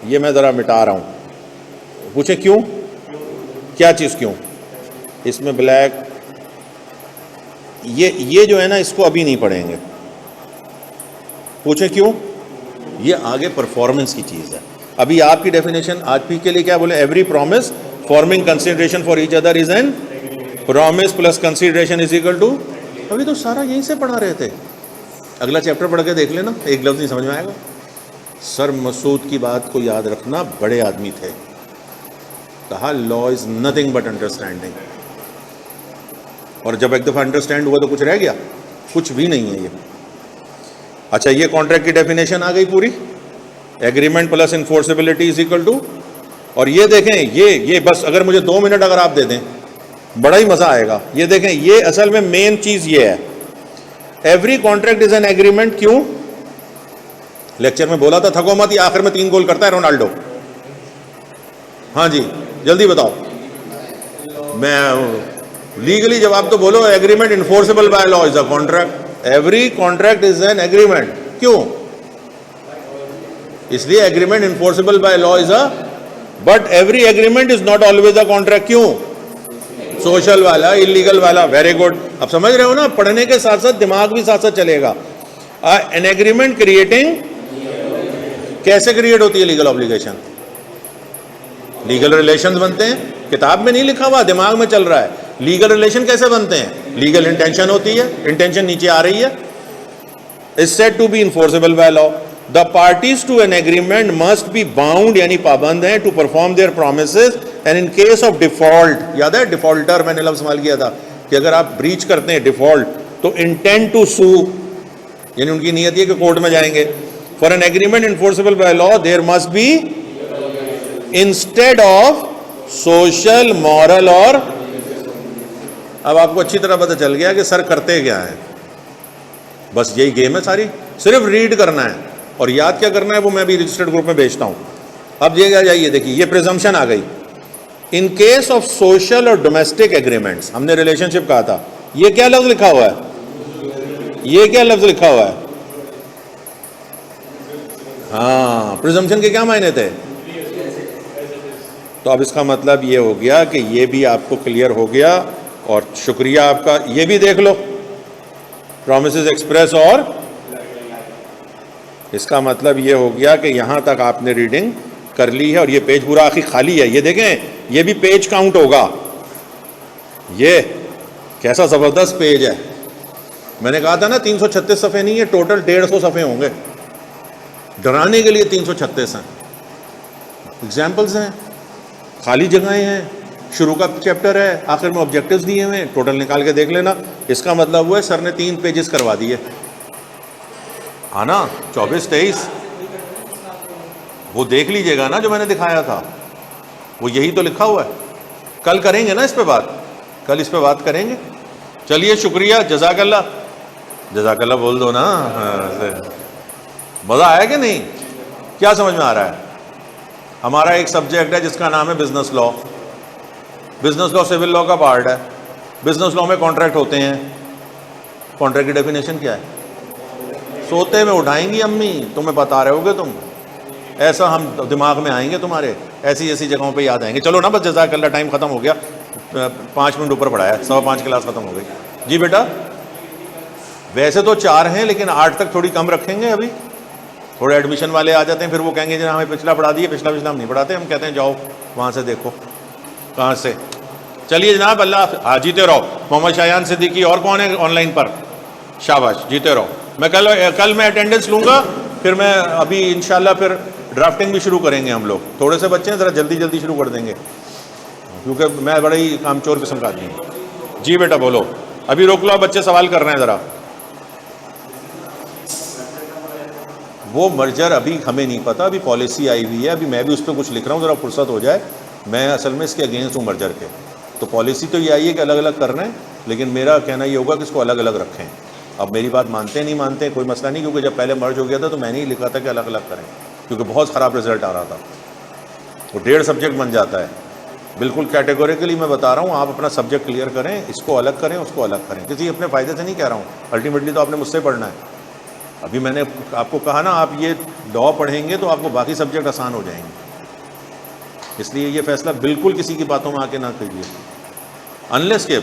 [SPEAKER 1] ये मैं ज़रा मिटा रहा हूँ। पूछे क्यों, क्या चीज़ क्यों, इसमें ब्लैक, ये जो है ना इसको अभी नहीं पढ़ेंगे। पूछे क्यों, ये आगे परफॉर्मेंस की चीज़ है। अभी आपकी डेफिनेशन आज भी के लिए क्या बोले, every promise forming consideration for each other is an promise plus consideration is equal to. अभी तो सारा यहीं से पढ़ा रहे थे, अगला चैप्टर पढ़ के देख लेना, एक लफ्ज़ नहीं समझ में आएगा। सर मसूद की बात को याद रखना, बड़े आदमी थे, कहा law is nothing but understanding, और जब एक दफ़ा अंडरस्टैंड हुआ तो कुछ रह गया, कुछ भी नहीं है ये। अच्छा ये कॉन्ट्रैक्ट की डेफिनेशन आ गई पूरी, agreement plus enforceability is equal to. और ये देखें, ये बस अगर मुझे 2 मिनट अगर आप दे दें बड़ा ही मज़ा आएगा। ये देखें, ये असल में मेन चीज़ ये है, every contract is an agreement. क्यों, लेक्चर में बोला था, थको मत, ये आखिर में 3 गोल करता है रोनाल्डो। हाँ जी जल्दी बताओ, मैं लीगली जवाब तो बोलो। Agreement enforceable by law is a contract, every contract is an agreement. क्यों, इसलिए agreement enforceable by law is a, but every agreement is not always a contract. क्यों, सोशल वाला, इलीगल वाला। वेरी गुड, अब समझ रहे हो ना, पढ़ने के साथ साथ दिमाग भी साथ साथ चलेगा। एन एग्रीमेंट क्रिएटिंग, कैसे क्रिएट होती है लीगल ऑब्लिगेशन, लीगल रिलेशंस बनते हैं, किताब में नहीं लिखा हुआ, दिमाग में चल रहा है। लीगल रिलेशन कैसे बनते हैं, लीगल इंटेंशन होती है, इंटेंशन नीचे आ रही है, is said to be enforceable by law. The parties to an agreement must be bound, यानी पाबंद हैं, to perform their promises, and in case of default, याद है डिफॉल्टर मैंने लफ्ज इस्तेमाल किया था कि अगर आप ब्रीच करते हैं डिफॉल्ट तो इंटेंड टू सू, यानी उनकी नीयत है कि कोर्ट में जाएंगे। For an agreement enforceable by law there must be instead of social, moral और, अब आपको अच्छी तरह पता चल गया कि सर करते क्या है। बस यही गेम है सारी, सिर्फ रीड करना है और याद क्या करना है वो मैं भी रजिस्टर्ड ग्रुप में भेजता हूं। अब ये क्या जाइए, देखिए ये प्रिजम्पशन आ गई। इन केस ऑफ सोशल और डोमेस्टिक एग्रीमेंट्स, हमने रिलेशनशिप कहा था, ये क्या लफ्ज लिखा हुआ है, ये क्या लफ्ज लिखा हुआ है, हाँ प्रिजम्पशन के क्या मायने थे। तो अब इसका मतलब ये हो गया कि ये भी आपको क्लियर हो गया, और शुक्रिया आपका। ये भी देख लो, प्रॉमिसेस एक्सप्रेस, और इसका मतलब ये हो गया कि यहां तक आपने रीडिंग कर ली है, और ये पेज पूरा आखिर खाली है। ये देखें, ये भी पेज काउंट होगा, ये कैसा जबरदस्त पेज है। मैंने कहा था ना 336 सफ़े नहीं है, टोटल 150 सफ़े होंगे। डराने के लिए 336 हैं, एग्जाम्पल्स हैं, खाली जगहें हैं, शुरू का चैप्टर है, आखिर में ऑब्जेक्टिव्स दिए हुए हैं, टोटल निकाल के देख लेना। इसका मतलब हुआ है सर ने 3 पेजेस करवा दिए, हाँ ना, 24-23 वो देख लीजिएगा ना जो मैंने दिखाया था, वो यही तो लिखा हुआ है। कल करेंगे ना इस पे बात, कल इस पे बात करेंगे। चलिए शुक्रिया, जज़ाकल्लाह, जज़ाकल्लाह बोल दो ना। मज़ा आया कि नहीं, क्या समझ में आ रहा है। हमारा एक सब्जेक्ट है जिसका नाम है business law. Business law civil law का पार्ट है। बिजनेस लॉ में कॉन्ट्रैक्ट होते हैं। कॉन्ट्रैक्ट की डेफिनेशन क्या है, सोते में उठाएंगी अम्मी, तुम्हें बता रहे होगे तुम, ऐसा हम दिमाग में आएंगे तुम्हारे, ऐसी ऐसी जगहों पे याद आएंगे। चलो ना बस, जज़ाकल्लाह, टाइम ख़त्म हो गया, 5 मिनट ऊपर पढ़ाया, 5:15 क्लास ख़त्म हो गई। जी बेटा, वैसे तो 4 हैं लेकिन 8 तक थोड़ी कम रखेंगे अभी, थोड़े एडमिशन वाले आ जाते हैं, फिर वो कहेंगे जी हमें पिछला पढ़ा दिए, पिछला हम नहीं पढ़ाते, हम कहते हैं जाओ वहाँ से देखो कहाँ से। चलिए जनाब, अल्लाह जीते रहो। मोहम्मद शायान सिद्दीकी, और कौन है ऑनलाइन पर? शाबाश, जीते रहो। मैं कल मैं अटेंडेंस लूँगा, फिर मैं अभी इंशाल्लाह फिर ड्राफ्टिंग भी शुरू करेंगे हम लोग। थोड़े से बच्चे हैं, ज़रा जल्दी जल्दी शुरू कर देंगे, क्योंकि मैं बड़ा ही कामचोर किस्म का आदमी हूँ। जी बेटा बोलो, अभी रोक लो, बच्चे सवाल कर रहे हैं ज़रा। वो मर्जर अभी हमें नहीं पता, अभी पॉलिसी आई हुई है, अभी मैं भी उस पर कुछ लिख रहा हूँ, ज़रा फुर्सत हो जाए। मैं असल में इसके अगेंस्ट हूँ मर्जर के। तो पॉलिसी तो ये आई है कि अलग अलग करना है, लेकिन मेरा कहना ये होगा कि इसको अलग अलग रखें। अब मेरी बात मानते नहीं मानते कोई मसला नहीं, क्योंकि जब पहले मर्ज हो गया था तो मैंने ही लिखा था कि अलग अलग करें, क्योंकि बहुत ख़राब रिजल्ट आ रहा था। वो 1.5 सब्जेक्ट बन जाता है। बिल्कुल कैटेगोरिकली मैं बता रहा हूँ, आप अपना सब्जेक्ट क्लियर करें, इसको अलग करें, उसको अलग करें। किसी अपने फ़ायदे से नहीं कह रहा हूँ, अल्टीमेटली तो आपने मुझसे पढ़ना है। अभी मैंने आपको कहा ना, आप ये लॉ पढ़ेंगे तो आपको बाकी सब्जेक्ट आसान हो जाएंगे। इसलिए ये फैसला बिल्कुल किसी की बातों में आके ना कीजिए, अनलेस के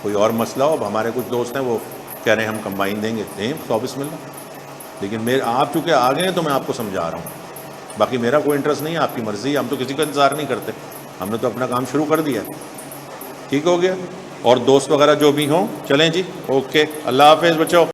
[SPEAKER 1] कोई और मसला हो। अब हमारे कुछ दोस्त हैं वो कह रहे हैं हम कंबाइन देंगे, दें 100 बिस्मिल्लाह। लेकिन मेरे आप चूँकि आ गए हैं तो मैं आपको समझा रहा हूँ, बाकी मेरा कोई इंटरेस्ट नहीं है, आपकी मर्ज़ी। हम तो किसी का इंतज़ार नहीं करते, हमने तो अपना काम शुरू कर दिया। ठीक हो गया। और दोस्त वगैरह जो भी हों, चलें जी, ओके, अल्लाह हाफ़िज़ बच्चों।